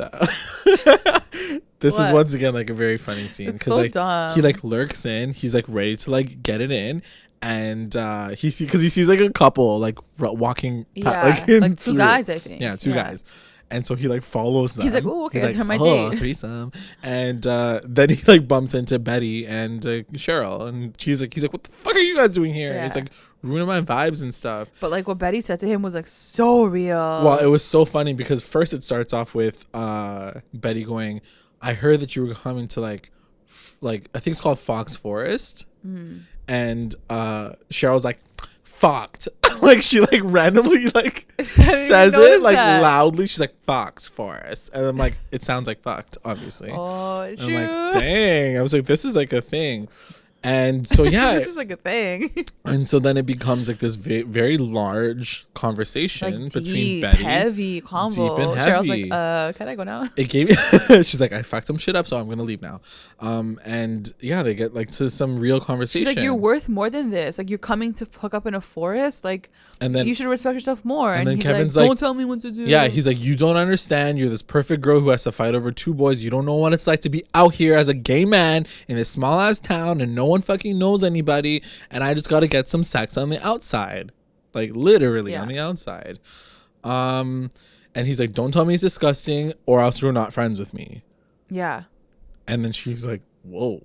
this is once again like a very funny scene because like dumb. He like lurks in, he's like ready to like get it in, and he sees like a couple like walking like two guys, I think. Yeah, two guys. And so he like follows them. He's like, "Oh, okay, they're my date." Threesome. And then he like bumps into Betty and Cheryl, and he's like, "What the fuck are you guys doing here?" And he's like, ruining my vibes and stuff. But like what Betty said to him was like so real. Well, it was so funny because first it starts off with Betty going, "I heard that you were coming to like I think it's called Fox Forest," and Cheryl's like, "Fucked." Like she like randomly like says it like loudly. She's like, "Fox Forest," and I'm like, it sounds like fucked, obviously. Oh, I'm like, dang. I was like, this is like a thing. And so this is like a thing. And so then it becomes like this very large conversation like between Betty. Heavy convo. Deep and heavy. Cheryl's like, can I go now? It gave me she's like, I fucked some shit up, so I'm gonna leave now. And yeah, they get like to some real conversation. She's like, you're worth more than this. Like, you're coming to hook up in a forest. Like, and then you should respect yourself more. And then he's Kevin's like, don't tell me what to do. Yeah, he's like, you don't understand. You're this perfect girl who has to fight over 2 boys. You don't know what it's like to be out here as a gay man in this small ass town, and no one fucking knows anybody. And I just got to get some sex on the outside, like literally on the outside. And he's like, don't tell me it's disgusting, or else you're not friends with me. Yeah. And then she's like, whoa.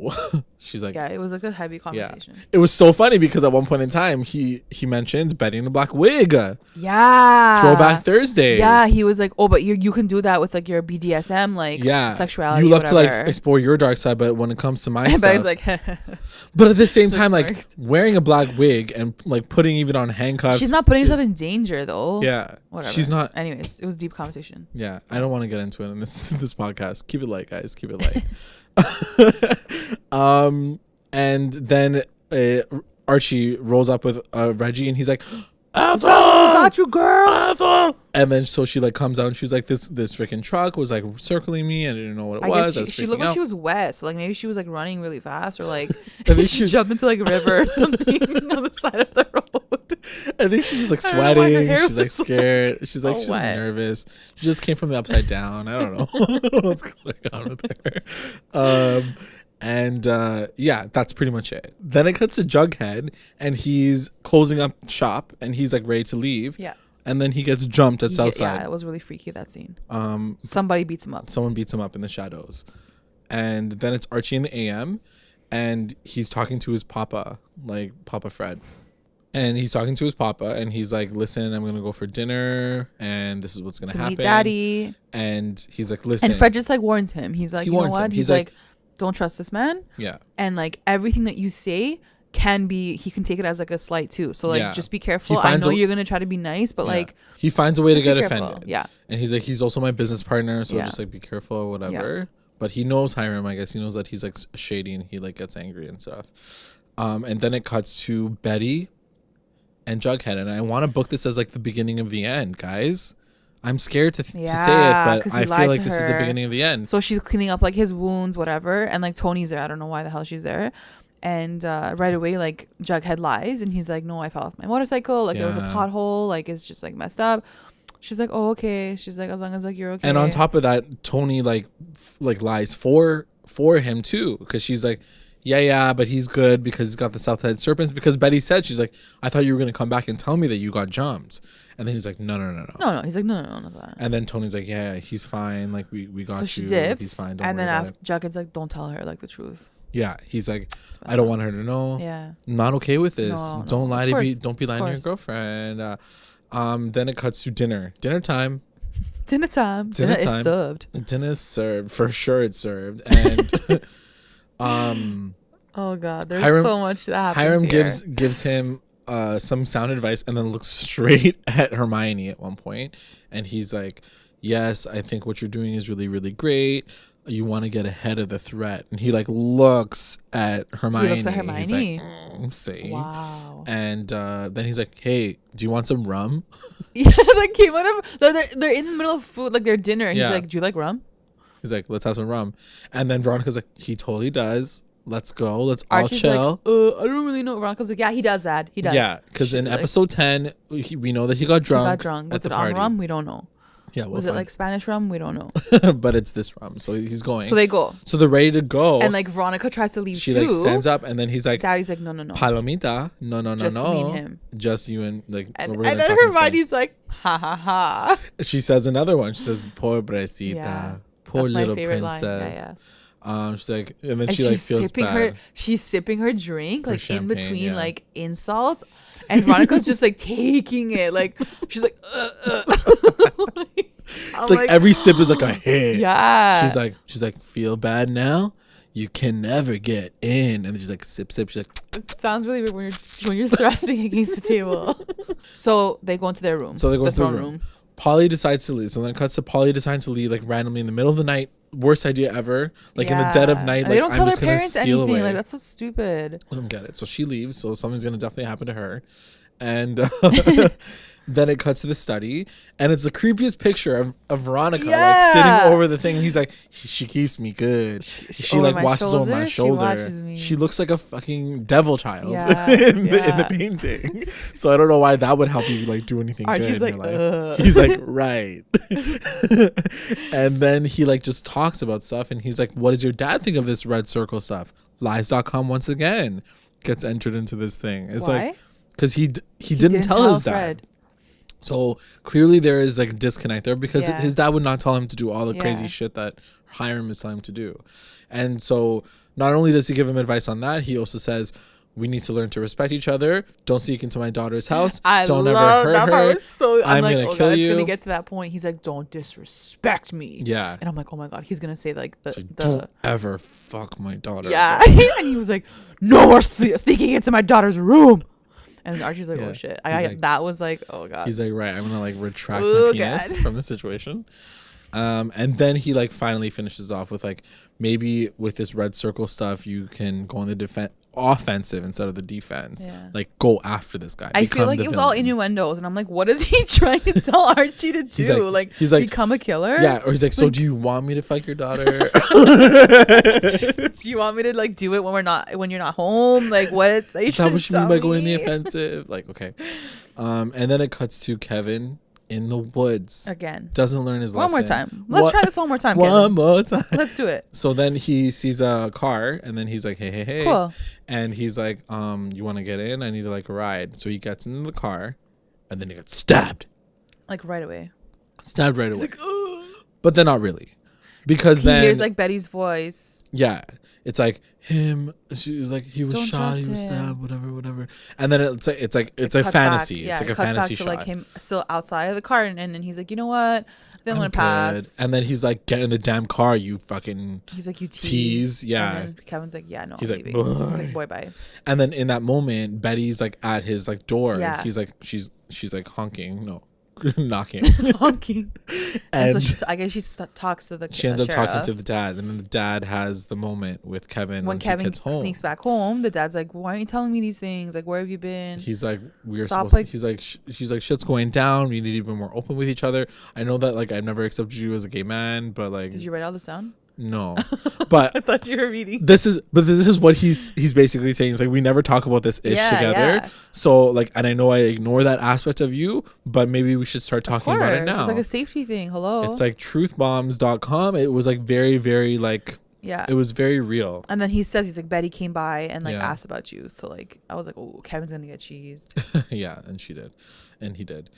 She's like, yeah, it was like a heavy conversation. Yeah. It was so funny because at one point in time he mentions Betty in a black wig. Yeah. Throwback Thursdays. Yeah, he was like, oh, but you can do that with like your BDSM, like sexuality. You love to like explore your dark side, but when it comes to my stuff. He's like, but at the same time, like wearing a black wig and like putting even on handcuffs. She's not putting herself in danger though. Yeah. Whatever. She's not. Anyways, it was deep conversation. Yeah. I don't want to get into it in this podcast. Keep it light, guys. Keep it light. And then Archie rolls up with Reggie, and he's like, Ethel! Got you, girl. Ethel! And then so she like comes out, and she's like, this freaking truck was like circling me. I didn't know what it was. She looked like she was wet, so like maybe she was like running really fast, or like she jumped into like a river or something on the side of the road. I think she's just like sweating. She's like scared. She's like she's nervous. She just came from the upside down. I don't know. I don't know what's going on with her. And yeah, that's pretty much it. Then it cuts to Jughead, and he's closing up shop, and he's like ready to leave. Yeah. And then he gets jumped at Southside. Yeah, it was really freaky, that scene. Somebody beats him up. Someone beats him up in the shadows. And then it's Archie in the AM, and he's talking to his papa, like Papa Fred. And he's talking to his papa, and he's like, listen, I'm going to go for dinner, and this is what's going to happen. Meet Daddy. And he's like, listen. And Fred just like warns him. He's like, you know what? He's like, don't trust this man. Yeah. And like everything that you say he can take it as like a slight too. So like just be careful. I know you're gonna try to be nice, but like he finds a way to get offended. Yeah. And he's like, he's also my business partner, so just like be careful or whatever. Yeah. But he knows Hiram, I guess. He knows that he's like shady, and he like gets angry and stuff. And then it cuts to Betty and Jughead, and I want to book this as like the beginning of the end, guys. I'm scared to say it, but I feel like this is the beginning of the end. So she's cleaning up like his wounds, whatever, and like Tony's there. I don't know why the hell she's there. And right away, like Jughead lies, and he's like, "No, I fell off my motorcycle. Like there was a pothole. Like it's just like messed up." She's like, "Oh, okay." She's like, "As long as like you're okay." And on top of that, Tony like lies for him too, because she's like, "Yeah, but he's good because he's got the Southside Serpents." Because Betty said, she's like, "I thought you were gonna come back and tell me that you got jumped." And then he's like, no. No. He's like, no, not that. And then Tony's like, yeah, he's fine. Like we got you. So she dips. He's fine. And then after Jughead's like, don't tell her like the truth. Yeah, he's like, I don't want her to know. Yeah, I'm not okay with this. No, don't lie to me. Don't be lying to your girlfriend. Then it cuts to dinner. Dinner time. Dinner is served. Dinner is served for sure. It's served. And oh god, there's so much that happens. Hiram here. gives him some sound advice, and then looks straight at Hermione at one point, and he's like, yes, I think what you're doing is really, really great. You want to get ahead of the threat. And he like looks at Hermione. He's like, see. Wow. And then he's like, hey, do you want some rum? Yeah, like came out of they're in the middle of food, like their dinner, and he's like, do you like rum? He's like, let's have some rum. And then Veronica's like, he totally does. Let's go. Let's Archie's all chill. Like, I don't really know. Veronica's like, yeah, he does that. He does. Yeah, because in episode 10, we know that he got drunk. Was it on rum? We don't know. Yeah, was it like Spanish rum? We don't know. But it's this rum, so he's going. So they go. So they're ready to go. And like Veronica tries to leave. She like stands up, and then he's like, Daddy's like, no. Palomita, no. Just me and him. Just you and like. And then Hermione's like, ha ha ha. She says another one. She says, pobrecita, poor little princess. Line. Yeah. She's like, and then she like feels bad. She's sipping her drink, like champagne, in between like insults, and Veronica's just like taking it, like she's like, it's like every sip is like a hit. Yeah. She's like, feel bad now? You can never get in. And then she's like, sip. She's like, it sounds really weird when you're thrusting against the table. So they go into their room. So they go into the room. Polly decides to leave. So then it cuts to Polly deciding to leave like randomly in the middle of the night worst idea ever. Like in the dead of night, like I'm just gonna steal away. Like that's so stupid. I don't get it. So she leaves. So something's gonna definitely happen to her, and then it cuts to the study, and it's the creepiest picture of Veronica like sitting over the thing, and he's like, she keeps me good. She like watches over my shoulder. She looks like a fucking devil child in the painting. So I don't know why that would help you like do anything Archie's good in like, your life. He's like, right. And then he like just talks about stuff, and he's like, what does your dad think of this red circle stuff? Lies.com once again gets entered into this thing. It's why? like, because he didn't tell his dad. So clearly there is like a disconnect there, because his dad would not tell him to do all the crazy shit that Hiram is telling him to do. And so not only does he give him advice on that, he also says, we need to learn to respect each other. Don't sneak into my daughter's house. Don't ever hurt her. I'm like, going to kill you. It's going to get to that point. He's like, don't disrespect me. Yeah. And I'm like, oh my God, he's going to say like don't ever fuck my daughter. Yeah. And he was like, no more sneaking into my daughter's room. And Archie's like, oh shit. That was like, oh God. He's like, right, I'm gonna like retract my penis from the situation. And then he like finally finishes off with like, maybe with this red circle stuff, you can go on the offensive instead of the defense. Yeah. Like go after this guy. I feel like it was all innuendos, and I'm like, what is he trying to tell Archie to do? He's like become a killer? Yeah. Or he's like, so do you want me to fuck your daughter? Do you want me to like do it when you're not home? Like what? Is that what you mean by going in the offensive? Like, okay. And then it cuts to Kevin in the woods again. Doesn't learn his lesson. One more time. Let's try this one more time. One more time. Let's do it. So then he sees a car, and then he's like, hey. Cool. And he's like, you want to get in? I need to like a ride. So he gets into the car, and then he gets stabbed. Like right away. Stabbed right away. Like, but then not really. Because then he hears like Betty's voice. Yeah. It's like him. She was like, he was shot, he was stabbed, whatever. And then it's like a fantasy. Back. It's like a fantasy shot. To like him still outside of the car, and then he's like, you know what? Then I'm gonna pass. And then he's like, get in the damn car, you fucking. He's like, you tease. Yeah. And then Kevin's like, yeah, no. He's I'm like, leaving. He's like, boy, bye. And then in that moment, Betty's like at his like door. Yeah. He's like, she's like honking. No. Knocking. Honking. And so I guess she talks to the She ends up sheriff. talking to the dad, and then the dad has the moment with Kevin when Kevin he gets home. Sneaks back home. The dad's like, why aren't you telling me these things? Like, where have you been? He's like, she's like, shit's going down. We need to be more open with each other. I know that like I've never accepted you as a gay man, but like, did you write all this down? No, but I thought you were reading. This is what he's basically saying. It's like, we never talk about this ish together. Yeah. So like, and I know I ignore that aspect of you, but maybe we should start talking about it now. It's like a safety thing. Hello. It's like truthbombs.com. It was like very, very like, it was very real. And then he says, he's like, Betty came by and like asked about you. So like, I was like, oh, Kevin's gonna get cheesed. Yeah, and she did, and he did.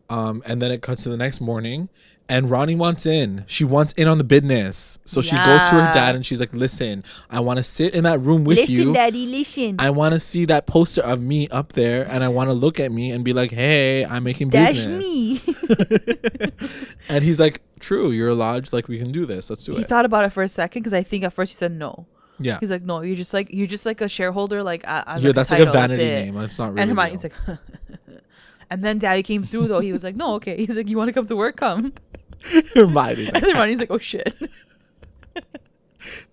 And then it cuts to the next morning, and Ronnie wants in. She wants in on the business. So she goes to her dad and she's like, listen, I want to sit in that room with you. Listen, Daddy, listen. I want to see that poster of me up there, and I want to look at me and be like, hey, I'm making business. That's me. And he's like, true, you're a lodge. Like, we can do this. Let's do it. He thought about it for a second, because I think at first he said no. Yeah. He's like, no, you're just like a sharehoder. Like, that's like a vanity name. It's not really. And Hermione's like, and then Daddy came through though. He was like, no, okay. He's like, you want to come to work? Come. Hermione's like, and Hermione's like, oh shit.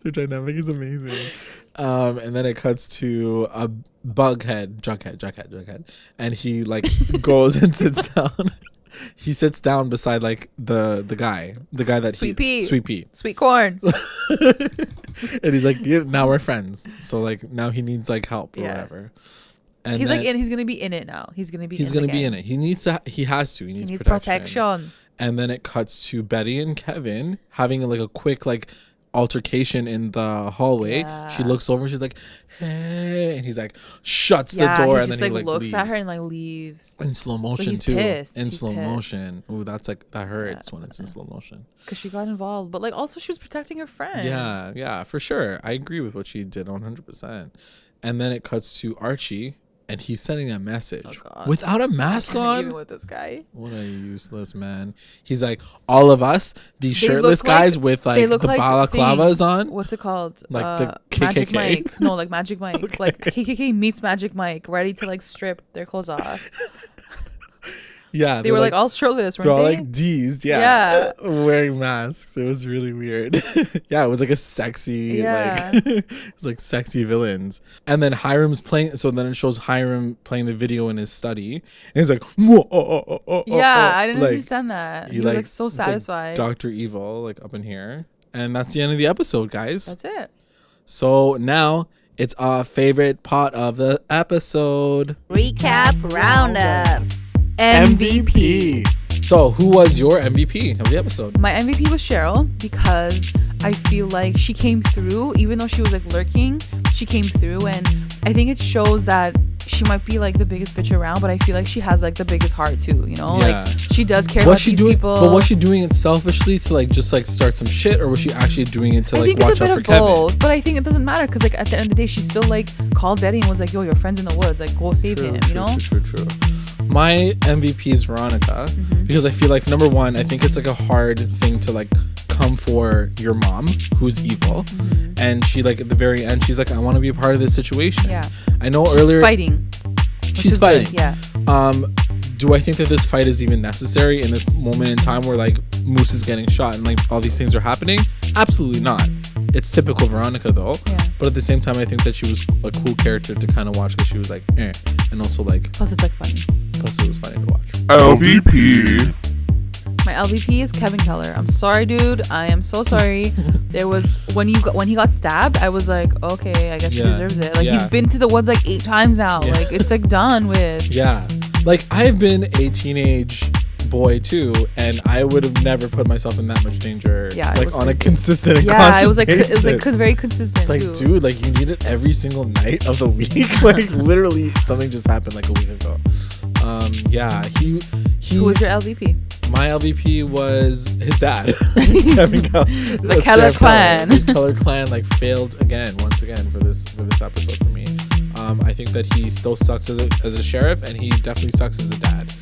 The dynamic is amazing. And then it cuts to a Jughead, and he like goes and sits down. He sits down beside like the guy that Sweet Pea, Sweet Corn. And he's like, yeah, now we're friends. So like now he needs like help or whatever. And he's he's gonna be in it now. He's gonna be in it. He needs protection. And then it cuts to Betty and Kevin having like a quick like altercation in the hallway. Yeah. She looks over and she's like, hey, and he's like shuts the door, and then he like looks leaves. At her and like leaves in slow motion too. Pissed. In slow motion. Ooh, that's like, that hurts when it's in slow motion. Because she got involved, but like also she was protecting her friend. Yeah, for sure. I agree with what she did 100%. And then it cuts to Archie, and he's sending a message without a mask on. Even with this guy, what a useless man. He's like, all of us, these shirtless guys with like the balaclavas on. What's it called? Like the KKK. Magic Mike. No, like Magic Mike. Okay. Like KKK meets Magic Mike, ready to like strip their clothes off. Yeah, they were like all shirtless, weren't they're all they? like D's, yeah, wearing masks. It was really weird. Yeah, it was like a sexy, it was like sexy villains. And then Hiram's playing. So then it shows Hiram playing the video in his study, and he's like, I didn't understand that. He was like so satisfied. Like Dr. Evil, like up in here, and that's the end of the episode, guys. That's it. So now it's our favorite part of the episode. Recap roundups. MVP. So who was your MVP of the episode? My MVP was Cheryl, because I feel like she came through, even though she was like lurking, she came through, and I think it shows that she might be like the biggest bitch around, but I feel like she has like the biggest heart too, you know? Yeah. Like she does care about these people. But was she doing it selfishly to like just like start some shit, or was she actually doing it to like watch out for Kevin? Both, but I think it doesn't matter, because like at the end of the day, she still like called Betty and was like, yo, your friend's in the woods, like go save him, you know? True. My MVP is Veronica, because I feel like, number one, I think it's like a hard thing to like come for your mom who's evil, and she like at the very end she's like, I want to be a part of this situation. I know earlier she's fighting. Do I think that this fight is even necessary in this moment in time where like Moose is getting shot and like all these things are happening? Absolutely not. It's typical Veronica though. But at the same time, I think that she was a cool character to kind of watch, because she was like and also like, plus it's like funny, plus it was funny to watch. LVP. My LVP is Kevin Keller. I'm sorry, dude. I am so sorry. There was when he got stabbed, I was like, okay, I guess he deserves it. Like he's been to the woods like 8 times now. Like it's like done with. Yeah. Like I've been a teenage boy too, and I would have never put myself in that much danger. Like on a consistent and constant it was like basis. it was like very consistent. It's like, dude, like you need it every single night of the week. Like literally something just happened like a week ago. He Who was your LVP? My LVP was his dad. Kevin Keller. The Keller clan. The Keller clan like failed once again for this episode for me. I think that he still sucks as a sheriff, and he definitely sucks as a dad.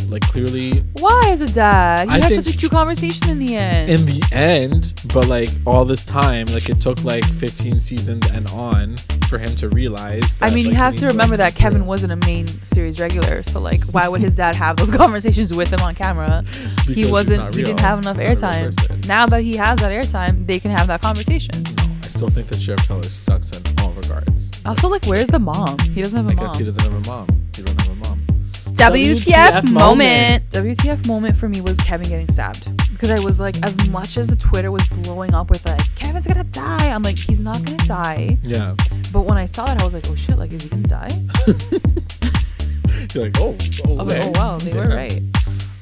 Like clearly. Why as a dad? He had such a cute conversation in the end. In the end, but like all this time, like it took like 15 seasons and on for him to realize that, I mean, like, you have to remember that Kevin wasn't a main series regular, so like why would his dad have those conversations with him on camera? He didn't have enough airtime. Now that he has that airtime, they can have that conversation. No, I still think that Sheriff Keller sucks in all regards. Also, like, where's the mom? He doesn't have a mom. I guess he doesn't have a mom. He don't have a mom. WTF moment. WTF moment for me was Kevin getting stabbed, because I was like, as much as the Twitter was blowing up with like, Kevin's gonna die, I'm like, he's not gonna die. Yeah. But when I saw that, I was like, oh shit, like, is he gonna die? You're like, oh wow, they were right.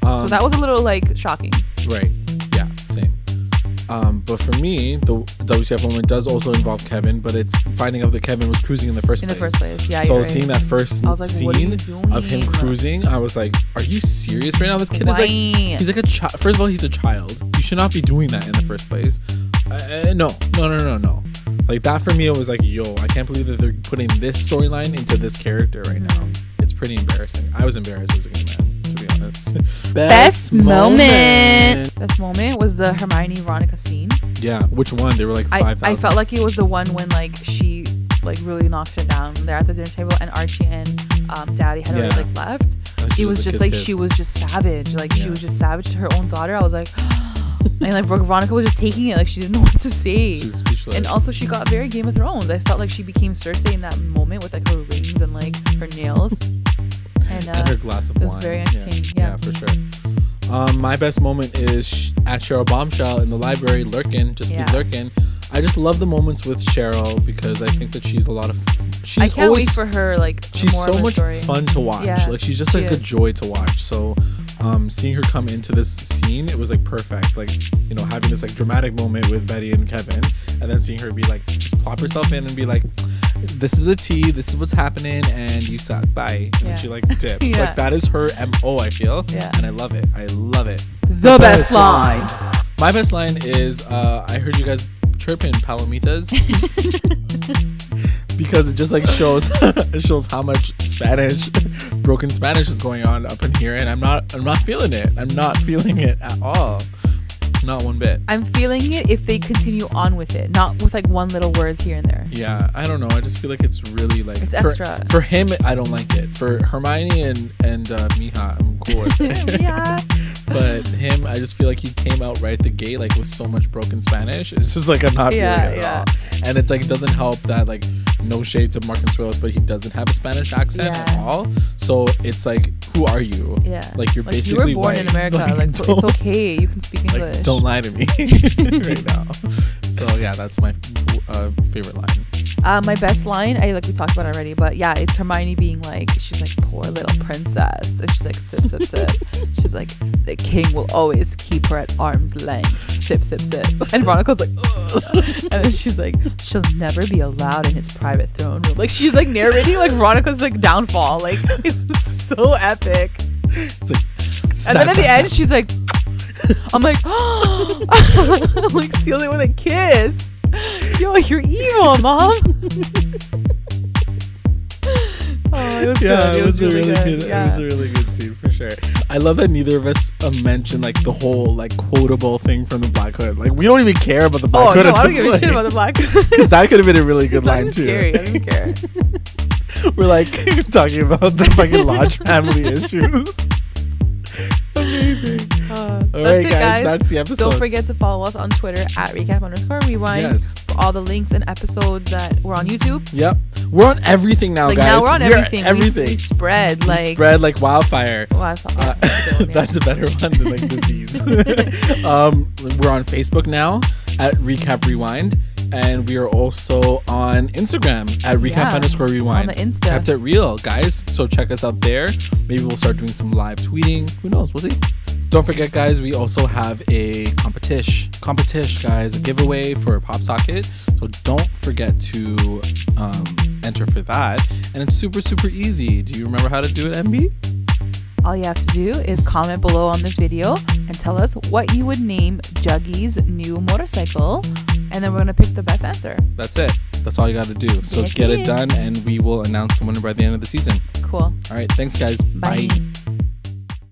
So that was a little like shocking. Right. Yeah. Same. But for me, the WTF moment does also involve Kevin, but it's finding out that Kevin was cruising in the first place. Yeah. So seeing that first scene of him cruising, I was like, "Are you serious right now? This kid is like—he's like a child. First of all, he's a child. You should not be doing that in the first place. No. Like that for me, it was like, yo, I can't believe that they're putting this storyline into this character right now. It's pretty embarrassing. I was embarrassed as a gay man. Best moment. Best moment was the Hermione Veronica scene. Yeah, which one? They were like 5,000. I felt like it was the one when like she like really knocks her down. They're at the dinner table and Archie and Daddy had already like left. It was just like she was just savage. Like she was just savage to her own daughter. I was like, and like Veronica was just taking it like she didn't know what to say. She was speechless. And also she got very Game of Thrones. I felt like she became Cersei in that moment with like her rings and like her nails. And her glass of wine. It was very entertaining. Yeah, for sure. My best moment is at Cheryl Bombshell in the library, lurking. I just love the moments with Cheryl, because I think that she's a lot of. I can't wait for her. Like she's more so much story. fun to watch. Yeah, like she's just like a joy to watch. So, seeing her come into this scene, it was like perfect. Like, you know, having this like dramatic moment with Betty and Kevin, and then seeing her be like, just plop herself in and be like, this is the tea, this is what's happening, and you suck, bye. And then she like dips. Like that is her MO, I feel. Yeah. And I love it. The best line. My best line is I heard you guys chirping palomitas. Because it just like shows how much broken Spanish is going on up in here, and I'm not feeling it. I'm not feeling it at all. Not one bit. I'm feeling it if they continue on with it, not with like one little words here and there. Yeah, I don't know. I just feel like it's really like it's extra. For him, I don't like it. For Hermione and Mija, I'm cool with it. Yeah. But him, I just feel like he came out right at the gate like with so much broken Spanish. It's just like I'm not feeling it at all. And it's like it doesn't help that like no shade to Marconsuelos, but he doesn't have a Spanish accent at all. So it's like, who are you? Yeah. Like you're basically you were born white. in America. Like so it's okay. You can speak English. Like, don't lie to me right now. So yeah, that's my favorite line. My best line, we talked about it already, but yeah, it's Hermione being like, she's like, poor little princess, and she's like, sip, sip, sip. She's like, the king will always keep her at arm's length. Sip, sip, sip. And Veronica's like, ugh. And then she's like, she'll never be allowed in his private throne room. Like she's like narrating like Veronica's like downfall. Like it's so epic. It's like, and then at the end, she's like, I'm like, I'm like sealed it with a kiss. Yo, you're evil, Mom. Oh, it was good. It was a really good. Yeah. It was a really good scene for sure. I love that neither of us mentioned like the whole like quotable thing from the Black Hood. Like we don't even care about the Black Hood. Oh no, I don't give a shit about the Black Hood. Because that could have been a really good line too. Scary. I don't even care. We're like talking about the fucking Lodge family issues. Amazing. All right, guys. That's the episode. Don't forget to follow us on Twitter at recap_rewind. Yes. For all the links and episodes that we're on YouTube. Yep. We're on everything now, like, guys. Now we're on everything. Everything. We spread like wildfire. That's a better one than like disease. We're on Facebook now at Recap Rewind. And we are also on Instagram at recap_rewind. On the Insta. Kept it real, guys. So check us out there. Maybe we'll start doing some live tweeting. Who knows? We'll see. Don't forget, guys, we also have a competition, guys, a giveaway for Pop Socket. So don't forget to enter for that. And it's super, super easy. Do you remember how to do it, MB? All you have to do is comment below on this video and tell us what you would name Juggy's new motorcycle. And then we're going to pick the best answer. That's it. That's all you got to do. So get it done, and we will announce the winner by the end of the season. Cool. All right. Thanks, guys. Bye.